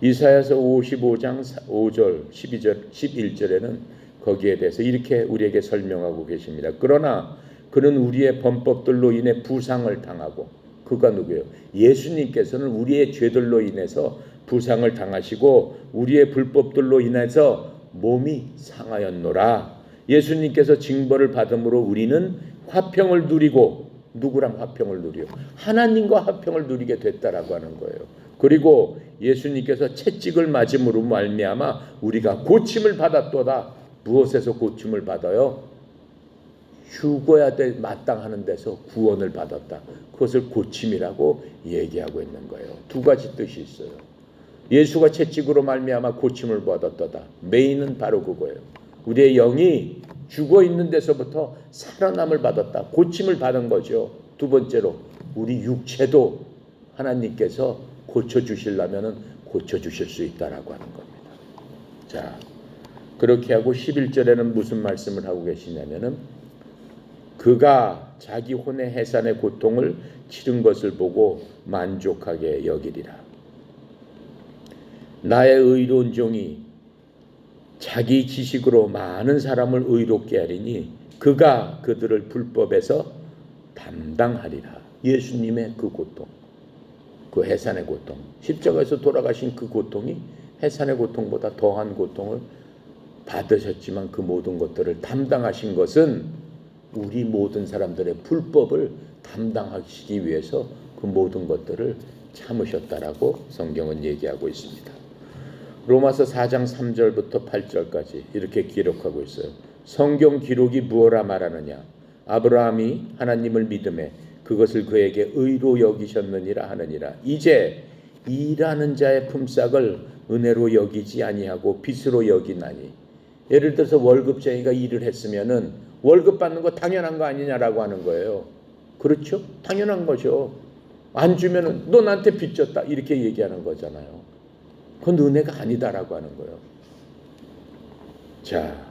이사야서 55장 5절, 12절, 11절에는 거기에 대해서 이렇게 우리에게 설명하고 계십니다. 그러나 그는 우리의 범법들로 인해 부상을 당하고, 그가 누구예요? 예수님께서는 우리의 죄들로 인해서 부상을 당하시고 우리의 불법들로 인해서 몸이 상하였노라. 예수님께서 징벌을 받음으로 우리는 화평을 누리고, 누구랑 화평을 누려? 하나님과 화평을 누리게 됐다라고 하는 거예요. 그리고 예수님께서 채찍을 맞음으로 말미암아 우리가 고침을 받았도다. 무엇에서 고침을 받아요? 죽어야 될 마땅하는 데서 구원을 받았다. 그것을 고침이라고 얘기하고 있는 거예요. 두 가지 뜻이 있어요. 예수가 채찍으로 말미암아 고침을 받았다. 메인은 바로 그거예요. 우리의 영이 죽어 있는 데서부터 살아남을 받았다. 고침을 받은 거죠. 두 번째로 우리 육체도 하나님께서 고쳐주시려면 고쳐주실 수 있다라고 하는 겁니다. 자, 그렇게 하고 11절에는 무슨 말씀을 하고 계시냐면은 그가 자기 혼의 해산의 고통을 치른 것을 보고 만족하게 여기리라. 나의 의로운 종이 자기 지식으로 많은 사람을 의롭게 하리니 그가 그들을 불법에서 담당하리라. 예수님의 그 고통, 그 해산의 고통, 십자가에서 돌아가신 그 고통이 해산의 고통보다 더한 고통을 받으셨지만 그 모든 것들을 담당하신 것은 우리 모든 사람들의 불법을 담당하시기 위해서 그 모든 것들을 참으셨다라고 성경은 얘기하고 있습니다. 로마서 4장 3절부터 8절까지 이렇게 기록하고 있어요. 성경 기록이 무엇라 말하느냐? 아브라함이 하나님을 믿음에 그것을 그에게 의로 여기셨느니라 하느니라. 이제 일하는 자의 품삯을 은혜로 여기지 아니하고 빚으로 여기나니. 예를 들어서 월급쟁이가 일을 했으면은 월급 받는 거 당연한 거 아니냐라고 하는 거예요. 그렇죠? 당연한 거죠. 안 주면은 너 나한테 빚 졌다 이렇게 얘기하는 거잖아요. 그건 은혜가 아니다라고 하는 거예요. 자,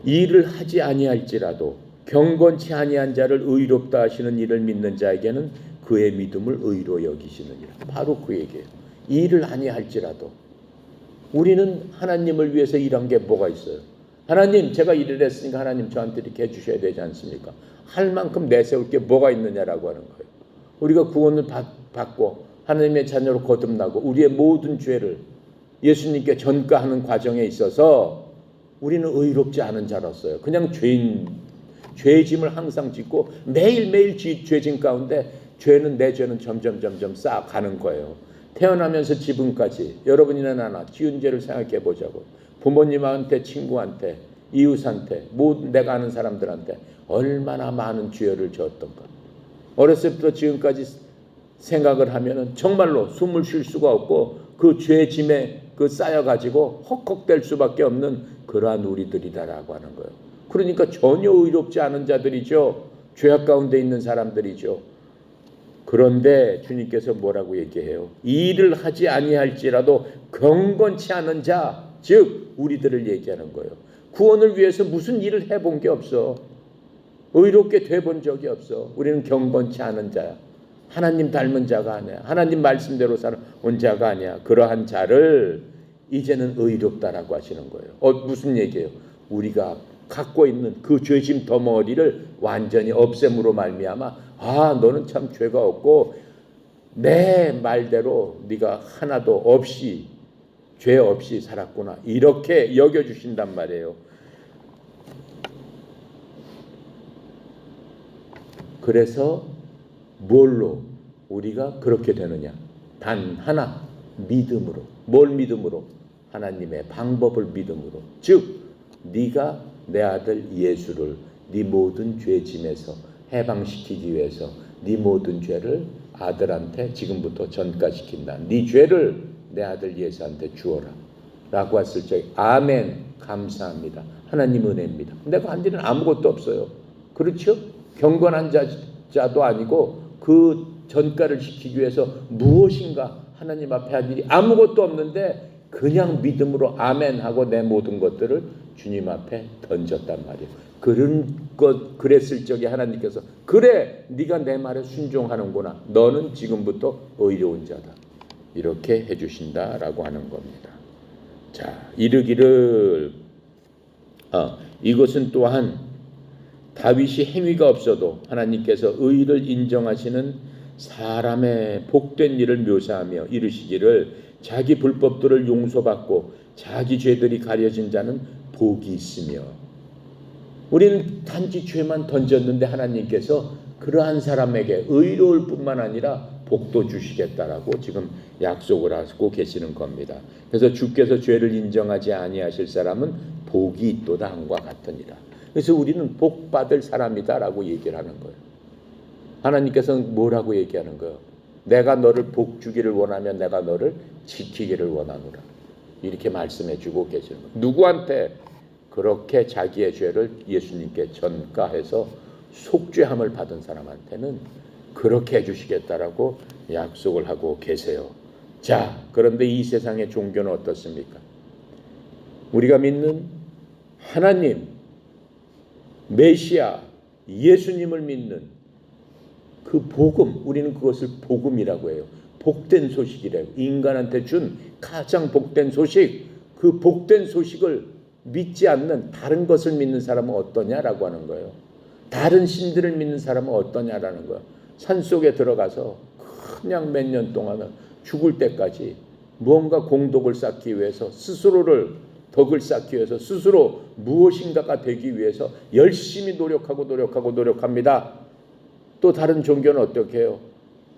일을 하지 아니할지라도 경건치 아니한 자를 의롭다 하시는 이를 믿는 자에게는 그의 믿음을 의로 여기시느니라. 바로 그 얘기예요. 일을 아니할지라도 우리는 하나님을 위해서 일한 게 뭐가 있어요? 하나님, 제가 일을 했으니까 하나님 저한테 이렇게 해주셔야 되지 않습니까? 할 만큼 내세울 게 뭐가 있느냐라고 하는 거예요. 우리가 구원을 받고 하나님의 자녀로 거듭나고 우리의 모든 죄를 예수님께 전가하는 과정에 있어서 우리는 의롭지 않은 자로서요. 그냥 죄짐을 항상 짓고 매일매일 죄짐 가운데 내 죄는 점점 쌓아가는 거예요. 태어나면서 지금까지 여러분이나 나나 지은 죄를 생각해 보자고. 부모님한테, 친구한테, 이웃한테, 모든 내가 아는 사람들한테 얼마나 많은 죄를 지었던가. 어렸을 때부터 지금까지 생각을 하면은 정말로 숨을 쉴 수가 없고 그 죄짐에 쌓여가지고 헉헉댈 수밖에 없는 그러한 우리들이다라고 하는 거예요. 그러니까 전혀 의롭지 않은 자들이죠. 죄악 가운데 있는 사람들이죠. 그런데 주님께서 뭐라고 얘기해요? 일을 하지 아니할지라도 경건치 않은 자, 즉 우리들을 얘기하는 거예요. 구원을 위해서 무슨 일을 해본 게 없어. 의롭게 돼본 적이 없어. 우리는 경건치 않은 자야. 하나님 닮은 자가 아니야. 하나님 말씀대로 살아온 자가 아니야. 그러한 자를 이제는 의롭다라고 하시는 거예요. 무슨 얘기예요? 우리가 갖고 있는 그 죄짐 덩어리를 완전히 없앰으로 말미암아 너는 참 죄가 없고 내 말대로 네가 하나도 없이 죄 없이 살았구나 이렇게 여겨주신단 말이에요. 그래서 뭘로 우리가 그렇게 되느냐? 단 하나, 믿음으로. 뭘 믿음으로? 하나님의 방법을 믿음으로. 즉 네가 내 아들 예수를 네 모든 죄짐에서 해방시키기 위해서 네 모든 죄를 아들한테 지금부터 전가시킨다. 네 죄를 내 아들 예수한테 주어라 라고 했을 때 아멘, 감사합니다. 하나님 은혜입니다. 내가 한 일은 아무것도 없어요. 그렇죠? 경건한 자도 아니고 그 전가를 시키기 위해서 무엇인가 하나님 앞에 한 일이 아무것도 없는데 그냥 믿음으로 아멘 하고 내 모든 것들을 주님 앞에 던졌단 말이에요. 그랬을 적에 하나님께서 그래 네가 내 말에 순종하는구나. 너는 지금부터 의로운 자다. 이렇게 해주신다라고 하는 겁니다. 자, 이르기를 이것은 또한 다윗이 행위가 없어도 하나님께서 의를 인정하시는 사람의 복된 일을 묘사하며 이르시기를 자기 불법들을 용서받고 자기 죄들이 가려진 자는 복이 있으며. 우리는 단지 죄만 던졌는데 하나님께서 그러한 사람에게 의로울 뿐만 아니라 복도 주시겠다라고 지금 약속을 하고 계시는 겁니다. 그래서 주께서 죄를 인정하지 아니하실 사람은 복이 있도다 함과 같으니라. 그래서 우리는 복 받을 사람이다라고 얘기를 하는 거예요. 하나님께서는 뭐라고 얘기하는 거예요? 내가 너를 복 주기를 원하면 내가 너를 지키기를 원하노라. 이렇게 말씀해 주고 계시는 거예요. 누구한테? 그렇게 자기의 죄를 예수님께 전가해서 속죄함을 받은 사람한테는 그렇게 해주시겠다라고 약속을 하고 계세요. 자, 그런데 이 세상의 종교는 어떻습니까? 우리가 믿는 하나님, 메시아, 예수님을 믿는 그 복음, 우리는 그것을 복음이라고 해요. 복된 소식이래요. 인간한테 준 가장 복된 소식, 그 복된 소식을 믿지 않는 다른 것을 믿는 사람은 어떠냐라고 하는 거예요. 다른 신들을 믿는 사람은 어떠냐라는 거예요. 산속에 들어가서 그냥 몇 년 동안은 죽을 때까지 무언가 공덕을 쌓기 위해서 스스로를 덕을 쌓기 위해서 스스로 무엇인가가 되기 위해서 열심히 노력합니다. 또 다른 종교는 어떻게 해요?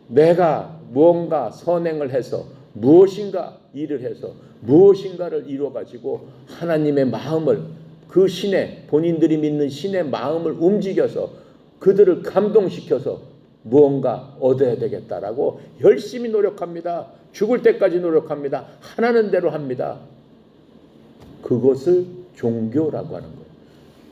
내가 무언가 선행을 해서 무엇인가 일을 해서 무엇인가를 이루어가지고 하나님의 마음을, 그 신의, 본인들이 믿는 신의 마음을 움직여서 그들을 감동시켜서 무언가 얻어야 되겠다라고 열심히 노력합니다. 죽을 때까지 노력합니다. 하나는 대로 합니다. 그것을 종교라고 하는 거예요.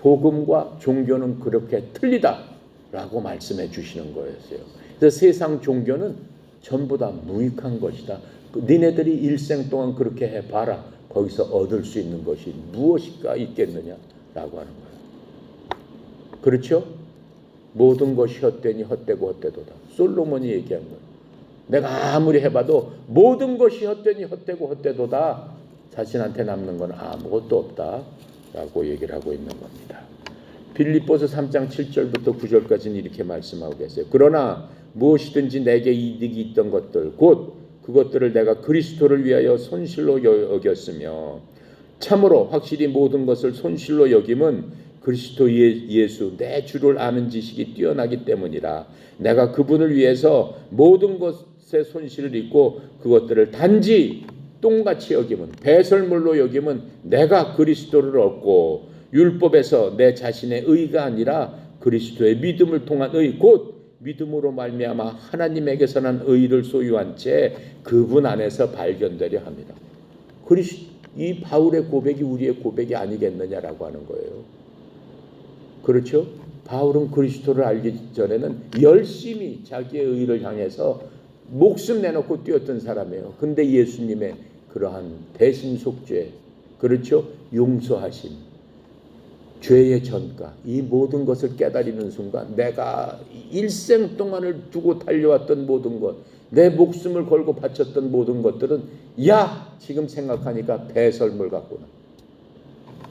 복음과 종교는 그렇게 틀리다라고 말씀해 주시는 거였어요. 그래서 세상 종교는 전부 다 무익한 것이다. 니네들이 일생 동안 그렇게 해봐라. 거기서 얻을 수 있는 것이 무엇일까 있겠느냐라고 하는 거예요. 그렇죠? 모든 것이 헛되니 헛되고 헛되도다. 솔로몬이 얘기한 거예요. 내가 아무리 해봐도 모든 것이 헛되니 헛되고 헛되도다. 자신한테 남는 건 아무것도 없다라고 얘기를 하고 있는 겁니다. 빌립보서 3장 7절부터 9절까지는 이렇게 말씀하고 계세요. 그러나 무엇이든지 내게 이득이 있던 것들 곧 그것들을 내가 그리스도를 위하여 손실로 여겼으며, 참으로 확실히 모든 것을 손실로 여김은 그리스도 예수 내 주를 아는 지식이 뛰어나기 때문이라. 내가 그분을 위해서 모든 것의 손실을 입고 그것들을 단지 똥같이 여김은, 배설물로 여김은 내가 그리스도를 얻고 율법에서 내 자신의 의가 아니라 그리스도의 믿음을 통한 의, 곧 믿음으로 말미암아 하나님에게서 난 의를 소유한 채 그분 안에서 발견되려 합니다. 이 바울의 고백이 우리의 고백이 아니겠느냐라고 하는 거예요. 그렇죠? 바울은 그리스도를 알기 전에는 열심히 자기의 의를 향해서 목숨 내놓고 뛰었던 사람이에요. 근데 예수님의 그러한 대신속죄, 그렇죠? 용서하심, 죄의 전가, 이 모든 것을 깨달이는 순간 내가 일생 동안을 두고 달려왔던 모든 것, 내 목숨을 걸고 바쳤던 모든 것들은 지금 생각하니까 배설물 같구나.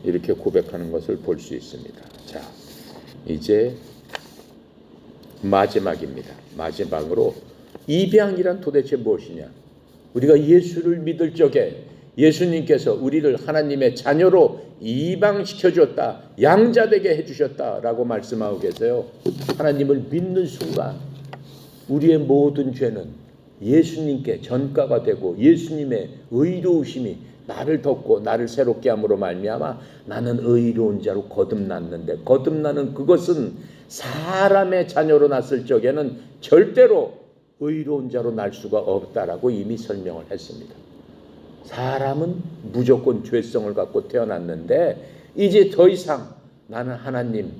이렇게 고백하는 것을 볼 수 있습니다. 자, 이제 마지막입니다. 마지막으로 입양이란 도대체 무엇이냐? 우리가 예수를 믿을 적에 예수님께서 우리를 하나님의 자녀로 입양시켜 주었다, 양자되게 해주셨다라고 말씀하고 계세요. 하나님을 믿는 순간 우리의 모든 죄는 예수님께 전가가 되고 예수님의 의로우심이 나를 덮고 나를 새롭게 함으로 말미암아 나는 의로운 자로 거듭났는데, 거듭나는 그것은 사람의 자녀로 났을 적에는 절대로 의로운 자로 날 수가 없다라고 이미 설명을 했습니다. 사람은 무조건 죄성을 갖고 태어났는데 이제 더 이상 나는 하나님의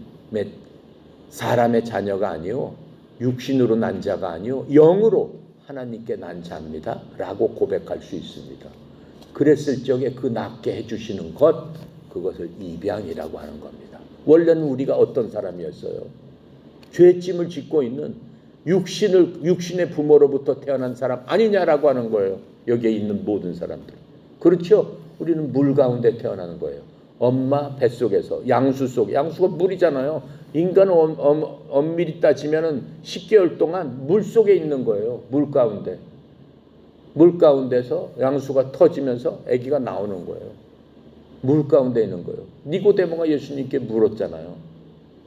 사람의 자녀가 아니요 육신으로 난 자가 아니요 영으로 하나님께 난 자입니다 라고 고백할 수 있습니다. 그랬을 적에 그 낫게 해주시는 것, 그것을 입양이라고 하는 겁니다. 원래는 우리가 어떤 사람이었어요? 죄짐을 짓고 있는 육신의 부모로부터 태어난 사람 아니냐라고 하는 거예요. 여기에 있는 모든 사람들. 그렇죠? 우리는 물 가운데 태어나는 거예요. 엄마 뱃속에서, 양수 속, 양수가 물이잖아요. 인간은 엄밀히 따지면 10개월 동안 물 속에 있는 거예요. 물 가운데. 물 가운데서 양수가 터지면서 아기가 나오는 거예요. 물 가운데 있는 거예요. 니고데모가 예수님께 물었잖아요.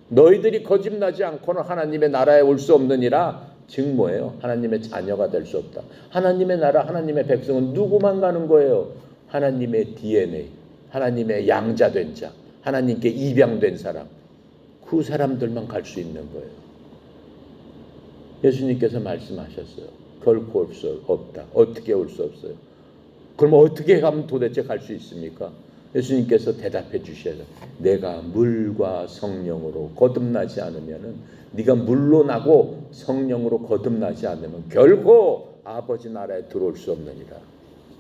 너희들이 거듭나지 않고는 하나님의 나라에 올 수 없느니라. 즉 뭐예요? 하나님의 자녀가 될 수 없다. 하나님의 나라, 하나님의 백성은 누구만 가는 거예요? 하나님의 DNA, 하나님의 양자된 자, 하나님께 입양된 사람, 그 사람들만 갈 수 있는 거예요. 예수님께서 말씀하셨어요. 결코 올 수 없다. 어떻게 올 수 없어요? 그럼 어떻게 하면 도대체 갈 수 있습니까? 예수님께서 대답해 주셔야죠. 내가 물과 성령으로 거듭나지 않으면은, 네가 물로 나고 성령으로 거듭나지 않으면 결코 아버지 나라에 들어올 수 없느니라.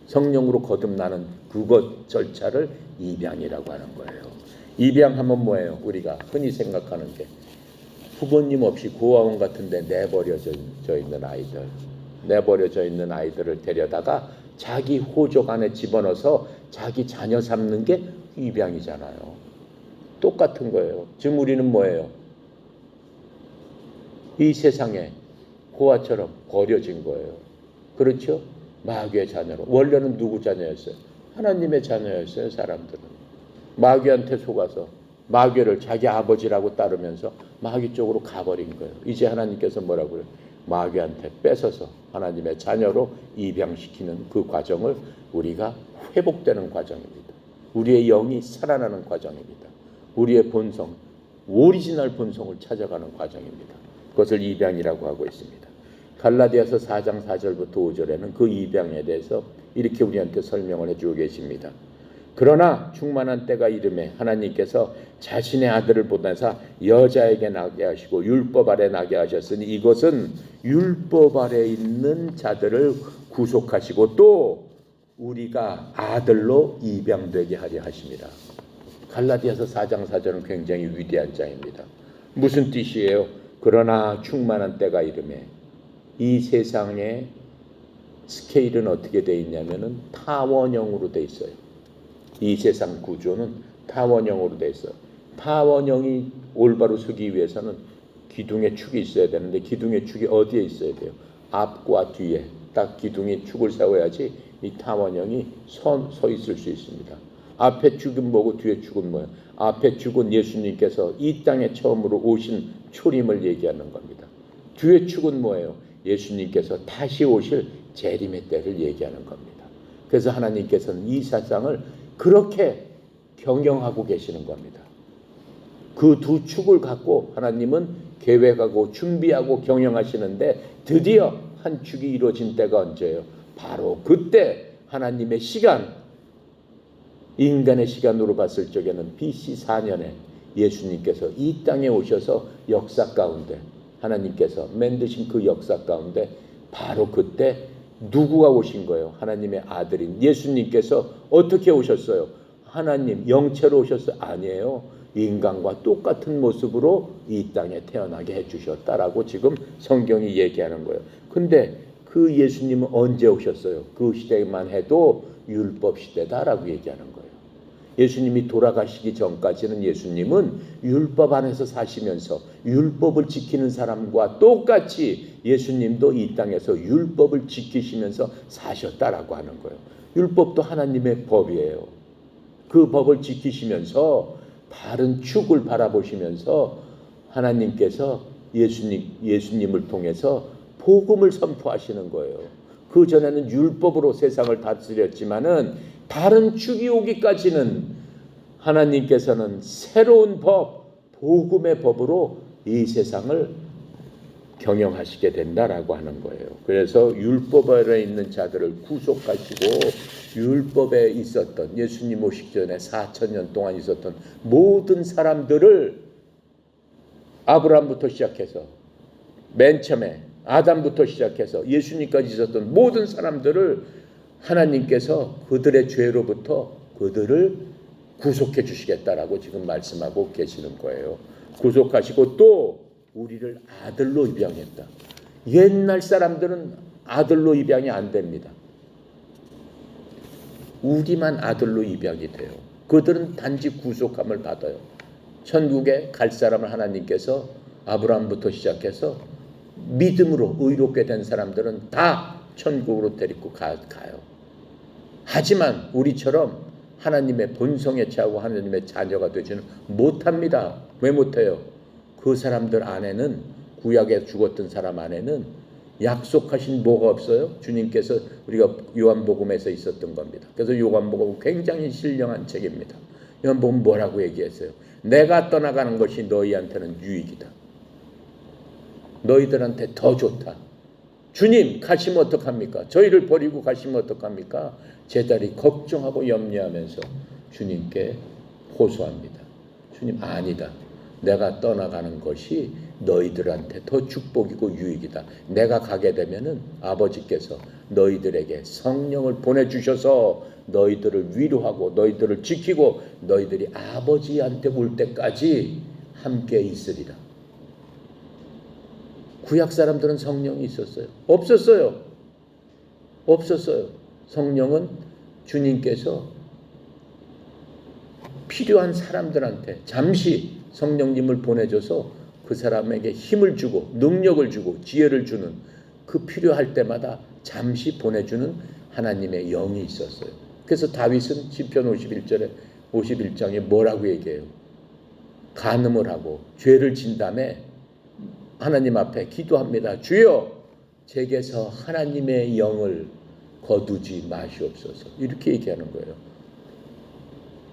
성령으로 거듭나는 그것 절차를 입양이라고 하는 거예요. 입양하면 뭐예요? 우리가 흔히 생각하는 게 부모님 없이 고아원 같은 데 내버려져 있는 아이들, 내버려져 있는 아이들을 데려다가 자기 호적 안에 집어넣어서 자기 자녀 삼는 게 입양이잖아요. 똑같은 거예요. 지금 우리는 뭐예요? 이 세상에 고아처럼 버려진 거예요. 그렇죠? 마귀의 자녀로. 원래는 누구 자녀였어요? 하나님의 자녀였어요. 사람들은 마귀한테 속아서 마귀를 자기 아버지라고 따르면서 마귀 쪽으로 가버린 거예요. 이제 하나님께서 뭐라고 그래요? 마귀한테 뺏어서 하나님의 자녀로 입양시키는 그 과정을 우리가 회복되는 과정입니다. 우리의 영이 살아나는 과정입니다. 우리의 본성, 오리지널 본성을 찾아가는 과정입니다. 그것을 입양이라고 하고 있습니다. 갈라디아서 4장 4절부터 5절에는 그 입양에 대해서 이렇게 우리한테 설명을 해주고 계십니다. 그러나 충만한 때가 이르매 하나님께서 자신의 아들을 보내사 여자에게 나게 하시고 율법 아래 나게 하셨으니 이것은 율법 아래 있는 자들을 구속하시고 또 우리가 아들로 입양되게 하려 하십니다. 갈라디아서 4장 4절은 굉장히 위대한 장입니다. 무슨 뜻이에요? 그러나 충만한 때가 이르매, 이 세상의 스케일은 어떻게 되어 있냐면은 타원형으로 되어 있어요. 이 세상 구조는 타원형으로 되어 있어요. 타원형이 올바로 서기 위해서는 기둥의 축이 있어야 되는데 기둥의 축이 어디에 있어야 돼요? 앞과 뒤에 딱 기둥의 축을 세워야지 이 타원형이 서 있을 수 있습니다. 앞에 축은 뭐고 뒤에 축은 뭐예요? 앞에 축은 예수님께서 이 땅에 처음으로 오신 초림을 얘기하는 겁니다. 뒤에 축은 뭐예요? 예수님께서 다시 오실 재림의 때를 얘기하는 겁니다. 그래서 하나님께서는 이 세상을 그렇게 경영하고 계시는 겁니다. 그 두 축을 갖고 하나님은 계획하고 준비하고 경영하시는데 드디어 한 축이 이루어진 때가 언제예요? 바로 그때 하나님의 시간, 인간의 시간으로 봤을 적에는 BC 4년에 예수님께서 이 땅에 오셔서 역사 가운데 하나님께서 만드신 그 역사 가운데 바로 그때 누구가 오신 거예요? 하나님의 아들인 예수님께서 어떻게 오셨어요? 하나님 영체로 오셨어요? 아니에요. 인간과 똑같은 모습으로 이 땅에 태어나게 해주셨다라고 지금 성경이 얘기하는 거예요. 근데 그 예수님은 언제 오셨어요? 그 시대만 해도 율법 시대다라고 얘기하는 거예요. 예수님이 돌아가시기 전까지는 예수님은 율법 안에서 사시면서 율법을 지키는 사람과 똑같이 예수님도 이 땅에서 율법을 지키시면서 사셨다라고 하는 거예요. 율법도 하나님의 법이에요. 그 법을 지키시면서 다른 축을 바라보시면서 하나님께서 예수님을 통해서 복음을 선포하시는 거예요. 그 전에는 율법으로 세상을 다스렸지만은 다른 축이 오기까지는 하나님께서는 새로운 법, 복음의 법으로 이 세상을 경영하시게 된다라고 하는 거예요. 그래서 율법 아래 있는 자들을 구속하시고 율법에 있었던 예수님 오시기 전에 4,000년 동안 있었던 모든 사람들을 아브라함부터 시작해서 맨 처음에 아담부터 시작해서 예수님까지 있었던 모든 사람들을 하나님께서 그들의 죄로부터 그들을 구속해 주시겠다라고 지금 말씀하고 계시는 거예요. 구속하시고 또 우리를 아들로 입양했다. 옛날 사람들은 아들로 입양이 안 됩니다. 우리만 아들로 입양이 돼요. 그들은 단지 구속함을 받아요. 천국에 갈 사람을 하나님께서 아브라함부터 시작해서 믿음으로 의롭게 된 사람들은 다 천국으로 데리고 가요. 하지만 우리처럼 하나님의 본성에 차고 하나님의 자녀가 되지는 못합니다. 왜 못해요? 그 사람들 안에는 구약에 죽었던 사람 안에는 약속하신 뭐가 없어요? 주님께서 우리가 요한복음에서 있었던 겁니다. 그래서 요한복음은 굉장히 신령한 책입니다. 요한복음 뭐라고 얘기했어요? 내가 떠나가는 것이 너희한테는 유익이다. 너희들한테 더 좋다. 주님 가시면 어떡합니까? 저희를 버리고 가시면 어떡합니까? 제자리 걱정하고 염려하면서 주님께 호소합니다. 주님 아니다. 내가 떠나가는 것이 너희들한테 더 축복이고 유익이다. 내가 가게 되면은 아버지께서 너희들에게 성령을 보내주셔서 너희들을 위로하고 너희들을 지키고 너희들이 아버지한테 올 때까지 함께 있으리라. 구약 사람들은 성령이 있었어요? 없었어요. 없었어요. 성령은 주님께서 필요한 사람들한테 잠시 성령님을 보내줘서 그 사람에게 힘을 주고 능력을 주고 지혜를 주는 그 필요할 때마다 잠시 보내주는 하나님의 영이 있었어요. 그래서 다윗은 시편 51장에 뭐라고 얘기해요? 간음을 하고 죄를 진 다음에 하나님 앞에 기도합니다. 주여, 제게서 하나님의 영을 거두지 마시옵소서. 이렇게 얘기하는 거예요.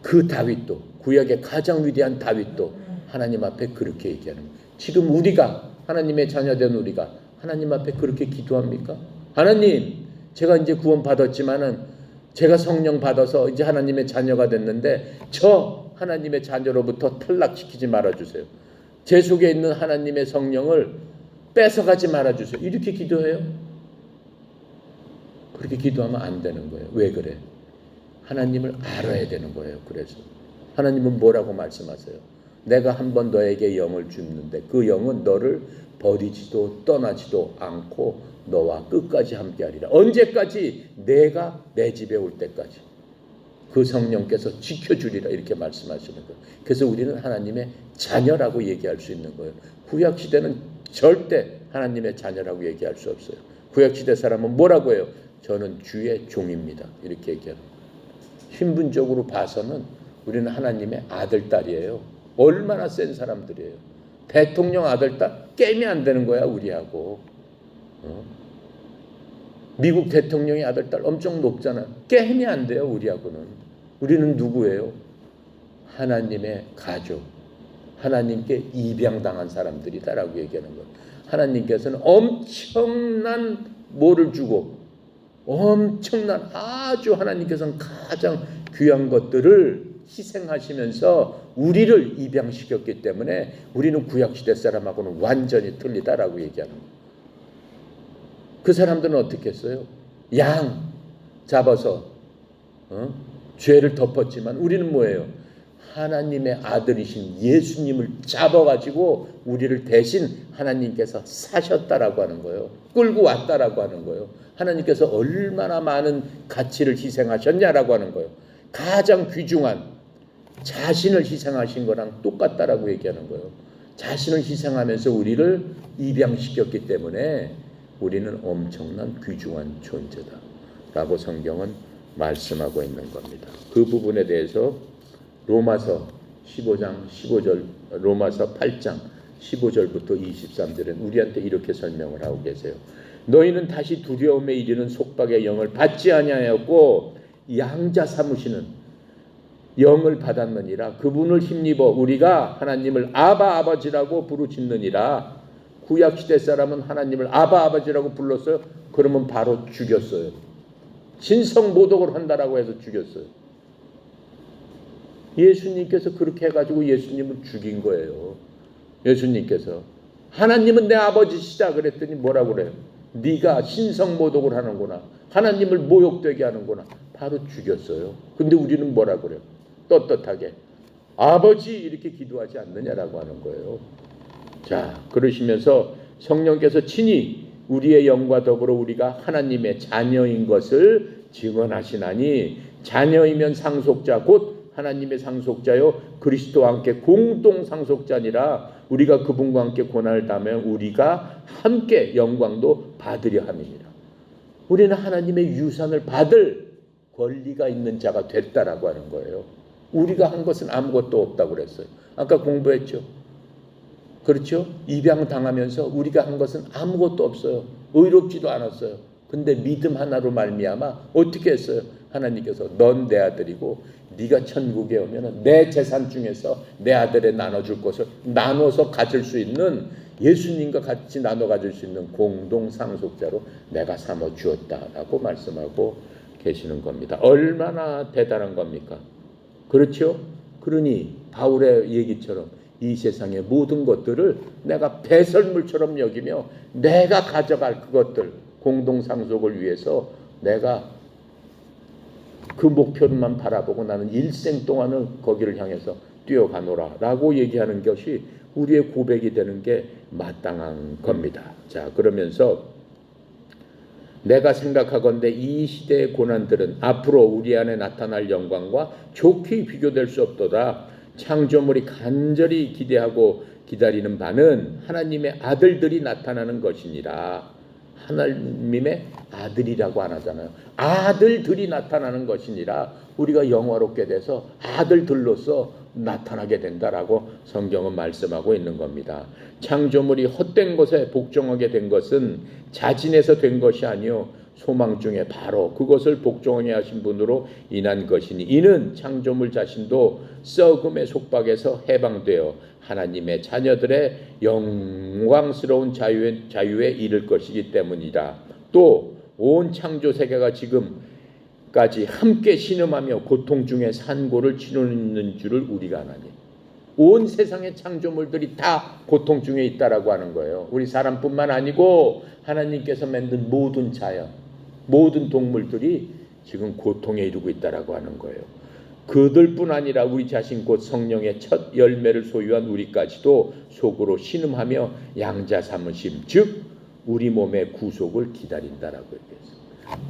그 다윗도, 구약의 가장 위대한 다윗도 하나님 앞에 그렇게 얘기하는 거예요. 지금 우리가, 하나님의 자녀된 우리가 하나님 앞에 그렇게 기도합니까? 하나님, 제가 이제 구원 받았지만은, 제가 성령 받아서 이제 하나님의 자녀가 됐는데 저 하나님의 자녀로부터 탈락시키지 말아주세요. 제 속에 있는 하나님의 성령을 뺏어가지 말아주세요. 이렇게 기도해요? 그렇게 기도하면 안 되는 거예요. 왜 그래? 하나님을 알아야 되는 거예요. 그래서 하나님은 뭐라고 말씀하세요? 내가 한번 너에게 영을 줬는데 그 영은 너를 버리지도 떠나지도 않고 너와 끝까지 함께하리라. 언제까지? 내가 내 집에 올 때까지 그 성령께서 지켜주리라. 이렇게 말씀하시는 거예요. 그래서 우리는 하나님의 자녀라고 얘기할 수 있는 거예요. 구약시대는 절대 하나님의 자녀라고 얘기할 수 없어요. 구약시대 사람은 뭐라고 해요? 저는 주의 종입니다. 이렇게 얘기하는 거예요. 신분적으로 봐서는 우리는 하나님의 아들, 딸이에요. 얼마나 센 사람들이에요. 대통령 아들, 딸 게임이 안 되는 거야 우리하고. 미국 대통령의 아들, 딸 엄청 높잖아. 게임이 안 돼요 우리하고는. 우리는 누구예요? 하나님의 가족, 하나님께 입양당한 사람들이다라고 얘기하는 거예요. 하나님께서는 엄청난 뭐를 주고, 엄청난, 아주 하나님께서는 가장 귀한 것들을 희생하시면서 우리를 입양시켰기 때문에 우리는 구약시대 사람하고는 완전히 틀리다라고 얘기하는 거예요. 그 사람들은 어떻게 했어요? 양 잡아서 죄를 덮었지만 우리는 뭐예요? 하나님의 아들이신 예수님을 잡아가지고 우리를 대신 하나님께서 사셨다라고 하는 거예요. 끌고 왔다라고 하는 거예요. 하나님께서 얼마나 많은 가치를 희생하셨냐라고 하는 거예요. 가장 귀중한 자신을 희생하신 거랑 똑같다라고 얘기하는 거예요. 자신을 희생하면서 우리를 입양시켰기 때문에 우리는 엄청난 귀중한 존재다라고 성경은 말씀하고 있는 겁니다. 그 부분에 대해서 로마서 15장 15절, 로마서 8장 15절부터 23절은 우리한테 이렇게 설명을 하고 계세요. 너희는 다시 두려움에 이르는 속박의 영을 받지 아니하였고 양자 삼으시는 영을 받았느니라. 그분을 힘입어 우리가 하나님을 아바 아버지라고 부르짖느니라. 구약시대 사람은 하나님을 아바 아버지라고 불렀어요. 그러면 바로 죽였어요. 신성모독을 한다라고 해서 죽였어요. 예수님께서 그렇게 해가지고 예수님을 죽인 거예요. 예수님께서 하나님은 내 아버지시다 그랬더니 뭐라고 그래요? 네가 신성모독을 하는구나, 하나님을 모욕되게 하는구나, 바로 죽였어요. 근데 우리는 뭐라고 그래요? 떳떳하게 아버지 이렇게 기도하지 않느냐라고 하는 거예요. 자, 그러시면서 성령께서 친히 우리의 영과 더불어 우리가 하나님의 자녀인 것을 증언하시나니, 자녀이면 상속자 곧 하나님의 상속자요 그리스도와 함께 공동 상속자니라. 우리가 그분과 함께 고난을 당하면 우리가 함께 영광도 받으려 함이니라. 우리는 하나님의 유산을 받을 권리가 있는 자가 됐다라고 하는 거예요. 우리가 한 것은 아무것도 없다고 그랬어요. 아까 공부했죠. 그렇죠? 입양당하면서 우리가 한 것은 아무것도 없어요. 의롭지도 않았어요. 근데 믿음 하나로 말미암아 어떻게 했어요? 하나님께서 넌 내 아들이고 네가 천국에 오면 내 재산 중에서 내 아들에 나눠줄 것을 나눠서 가질 수 있는, 예수님과 같이 나눠 가질 수 있는 공동 상속자로 내가 삼아 주었다라고 말씀하고 계시는 겁니다. 얼마나 대단한 겁니까? 그렇죠? 그러니 바울의 얘기처럼 이 세상의 모든 것들을 내가 배설물처럼 여기며 내가 가져갈 그것들, 공동 상속을 위해서 내가 그 목표만 바라보고 나는 일생 동안을 거기를 향해서 뛰어가노라 라고 얘기하는 것이 우리의 고백이 되는 게 마땅한 겁니다. 자, 그러면서 내가 생각하건대 이 시대의 고난들은 앞으로 우리 안에 나타날 영광과 좋게 비교될 수 없도다. 창조물이 간절히 기대하고 기다리는 바는 하나님의 아들들이 나타나는 것이니라. 하나님의 아들이라고 안 하잖아요. 아들들이 나타나는 것이니라. 우리가 영화롭게 돼서 아들들로서 나타나게 된다라고 성경은 말씀하고 있는 겁니다. 창조물이 헛된 것에 복종하게 된 것은 자진해서 된 것이 아니요 소망 중에 바로 그것을 복종하게 하신 분으로 인한 것이니 이는 창조물 자신도 썩음의 속박에서 해방되어 하나님의 자녀들의 영광스러운 자유에 이를 것이기 때문이다. 또 온 창조 세계가 지금까지 함께 신음하며 고통 중에 산고를 치르는 줄을 우리가 아나니 온 세상의 창조물들이 다 고통 중에 있다라고 하는 거예요. 우리 사람뿐만 아니고 하나님께서 만든 모든 자연, 모든 동물들이 지금 고통에 이르고 있다라고 하는 거예요. 그들뿐 아니라 우리 자신 곧 성령의 첫 열매를 소유한 우리까지도 속으로 신음하며 양자 삼으심 즉 우리 몸의 구속을 기다린다라고 얘기했어요.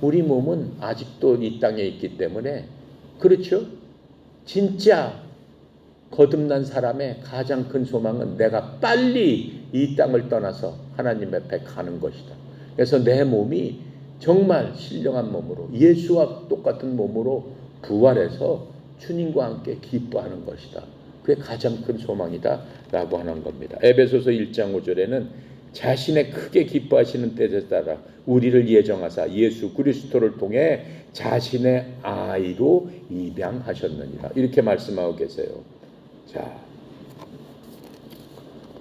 우리 몸은 아직도 이 땅에 있기 때문에 그렇죠. 진짜 거듭난 사람의 가장 큰 소망은 내가 빨리 이 땅을 떠나서 하나님 앞에 가는 것이다. 그래서 내 몸이 정말 신령한 몸으로 예수와 똑같은 몸으로 부활해서 주님과 함께 기뻐하는 것이다. 그게 가장 큰 소망이다 라고 하는 겁니다. 에베소서 1장 5절에는 자신의 크게 기뻐하시는 때에 따라 우리를 예정하사 예수 그리스도를 통해 자신의 아이로 입양하셨느니라 이렇게 말씀하고 계세요. 자,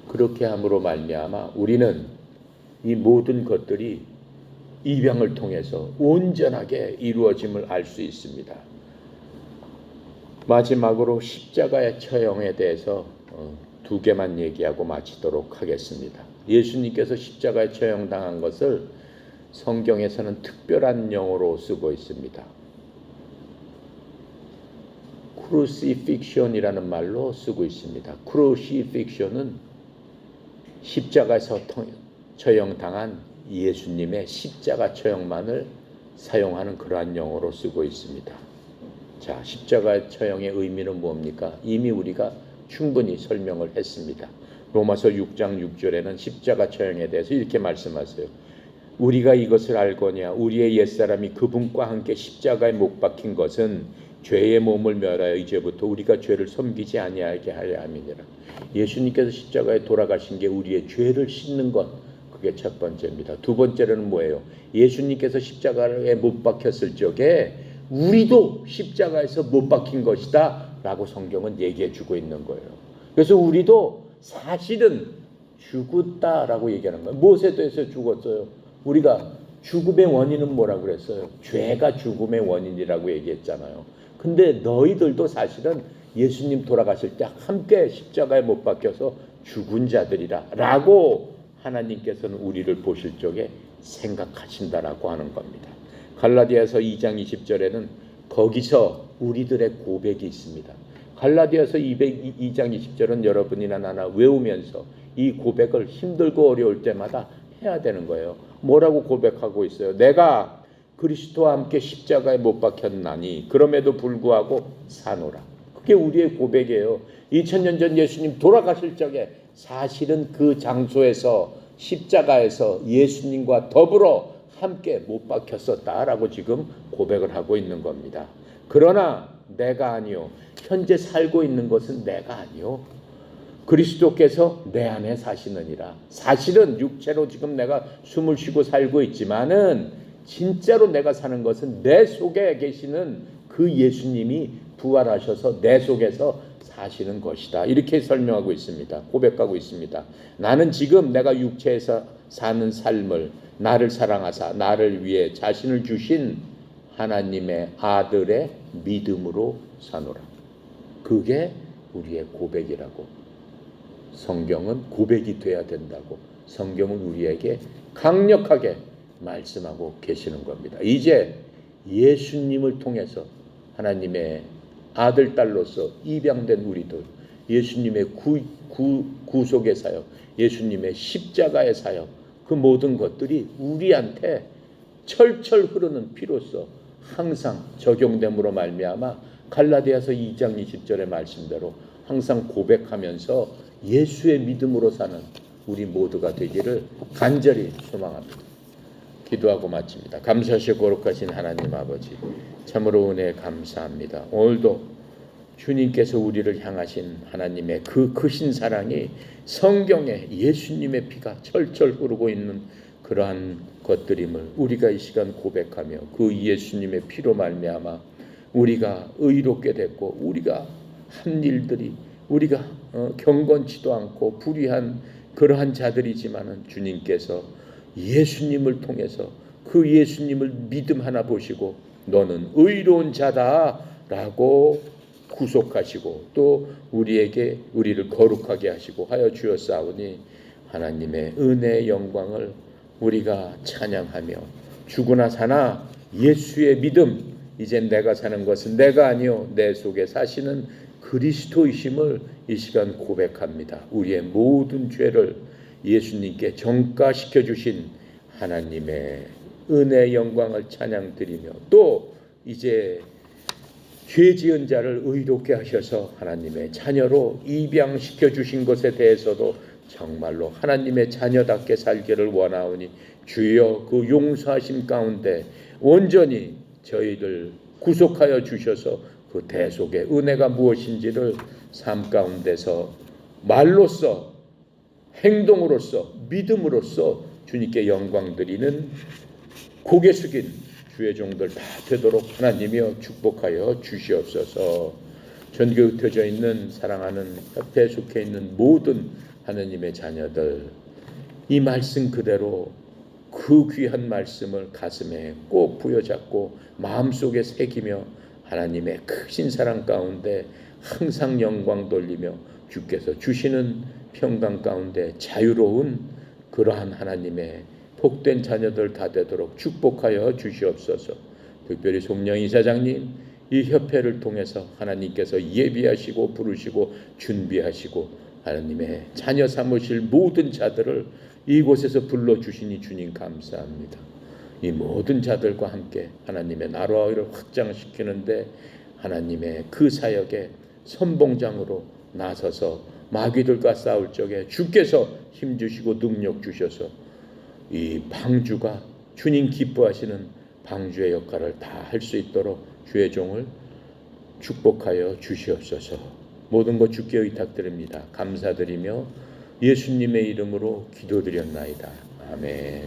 그렇게 함으로 말미암아 우리는 이 모든 것들이 입양을 통해서 온전하게 이루어짐을 알 수 있습니다. 마지막으로 십자가의 처형에 대해서 두 개만 얘기하고 마치도록 하겠습니다. 예수님께서 십자가에 처형당한 것을 성경에서는 특별한 용어로 쓰고 있습니다. 크루시픽션이라는 말로 쓰고 있습니다. 크루시픽션은 십자가에서 처형당한 예수님의 십자가 처형만을 사용하는 그러한 용어로 쓰고 있습니다. 자, 십자가 처형의 의미는 뭡니까? 이미 우리가 충분히 설명을 했습니다. 로마서 6장 6절에는 십자가 처형에 대해서 이렇게 말씀하세요. 우리가 이것을 알거냐 우리의 옛사람이 그분과 함께 십자가에 못 박힌 것은 죄의 몸을 멸하여 이제부터 우리가 죄를 섬기지 아니하게 하려 함이니라. 예수님께서 십자가에 돌아가신 게 우리의 죄를 씻는 것, 그게 첫 번째입니다. 두 번째로는 뭐예요? 예수님께서 십자가에 못 박혔을 적에 우리도 십자가에서 못 박힌 것이다 라고 성경은 얘기해 주고 있는 거예요. 그래서 우리도 사실은 죽었다라고 얘기하는 거예요. 무엇에 대해서 죽었어요? 우리가 죽음의 원인은 뭐라고 그랬어요? 죄가 죽음의 원인이라고 얘기했잖아요. 근데 너희들도 사실은 예수님 돌아가실 때 함께 십자가에 못 박혀서 죽은 자들이라 라고 하나님께서는 우리를 보실 적에 생각하신다라고 하는 겁니다. 갈라디아서 2장 20절에는 거기서 우리들의 고백이 있습니다. 갈라디아서 2장 20절은 여러분이나 나나 외우면서 이 고백을 힘들고 어려울 때마다 해야 되는 거예요. 뭐라고 고백하고 있어요? 내가 그리스도와 함께 십자가에 못 박혔나니 그럼에도 불구하고 사노라. 그게 우리의 고백이에요. 2000년 전 예수님 돌아가실 적에 사실은 그 장소에서 십자가에서 예수님과 더불어 함께 못 박혔었다라고 지금 고백을 하고 있는 겁니다. 그러나 내가 아니요. 현재 살고 있는 것은 내가 아니요. 그리스도께서 내 안에 사시느니라. 사실은 육체로 지금 내가 숨을 쉬고 살고 있지만은 진짜로 내가 사는 것은 내 속에 계시는 그 예수님이 부활하셔서 내 속에서 사시는 것이다. 이렇게 설명하고 있습니다. 고백하고 있습니다. 나는 지금 내가 육체에서 사는 삶을 나를 사랑하사 나를 위해 자신을 주신 하나님의 아들의 믿음으로 사노라. 그게 우리의 고백이라고. 성경은 고백이 돼야 된다고. 성경은 우리에게 강력하게 말씀하고 계시는 겁니다. 이제 예수님을 통해서 하나님의 아들, 딸로서 입양된 우리들, 예수님의 구속의 사역, 예수님의 십자가의 사역, 그 모든 것들이 우리한테 철철 흐르는 피로서 항상 적용됨으로 말미암아 갈라디아서 2장 20절의 말씀대로 항상 고백하면서 예수의 믿음으로 사는 우리 모두가 되기를 간절히 소망합니다. 기도하고 마칩니다. 감사하시고 거룩하신 하나님 아버지, 참으로 은혜 감사합니다. 오늘도 주님께서 우리를 향하신 하나님의 그 크신 사랑이 성경에 예수님의 피가 철철 흐르고 있는 그러한 것들임을 우리가 이 시간 고백하며 그 예수님의 피로 말미암아 우리가 의롭게 됐고 우리가 한 일들이 우리가 경건치도 않고 불의한 그러한 자들이지만은 주님께서 예수님을 통해서 그 예수님을 믿음 하나 보시고 너는 의로운 자다라고 구속하시고 또 우리를 거룩하게 하시고 하여 주었사오니 하나님의 은혜의 영광을 우리가 찬양하며 죽으나 사나 예수의 믿음 이젠 내가 사는 것은 내가 아니요 내 속에 사시는 그리스도이심을 이 시간 고백합니다. 우리의 모든 죄를 예수님께 전가시켜 주신 하나님의 은혜의 영광을 찬양드리며 또 이제 죄 지은 자를 의롭게 하셔서 하나님의 자녀로 입양시켜 주신 것에 대해서도 정말로 하나님의 자녀답게 살기를 원하오니 주여 그 용서하심 가운데 온전히 저희를 구속하여 주셔서 그 대속의 은혜가 무엇인지를 삶 가운데서 말로써 행동으로써 믿음으로써 주님께 영광 드리는 고개 숙인 주의 종들 다 되도록 하나님이여 축복하여 주시옵소서. 전국에 흩어져 있는 사랑하는 협회에 속해 있는 모든 하나님의 자녀들 이 말씀 그대로 그 귀한 말씀을 가슴에 꼭 부여잡고 마음속에 새기며 하나님의 크신 사랑 가운데 항상 영광 돌리며 주께서 주시는 평강 가운데 자유로운 그러한 하나님의 복된 자녀들 다 되도록 축복하여 주시옵소서. 특별히 송영 이사장님 이 협회를 통해서 하나님께서 예비하시고 부르시고 준비하시고 하나님의 자녀 삼으실 모든 자들을 이곳에서 불러주시니 주님 감사합니다. 이 모든 자들과 함께 하나님의 나라를 확장시키는데 하나님의 그 사역에 선봉장으로 나서서 마귀들과 싸울 적에 주께서 힘주시고 능력 주셔서 이 방주가 주님 기뻐하시는 방주의 역할을 다 할 수 있도록 주의 종을 축복하여 주시옵소서. 모든 것 주께 의탁드립니다. 감사드리며 예수님의 이름으로 기도드렸나이다. 아멘.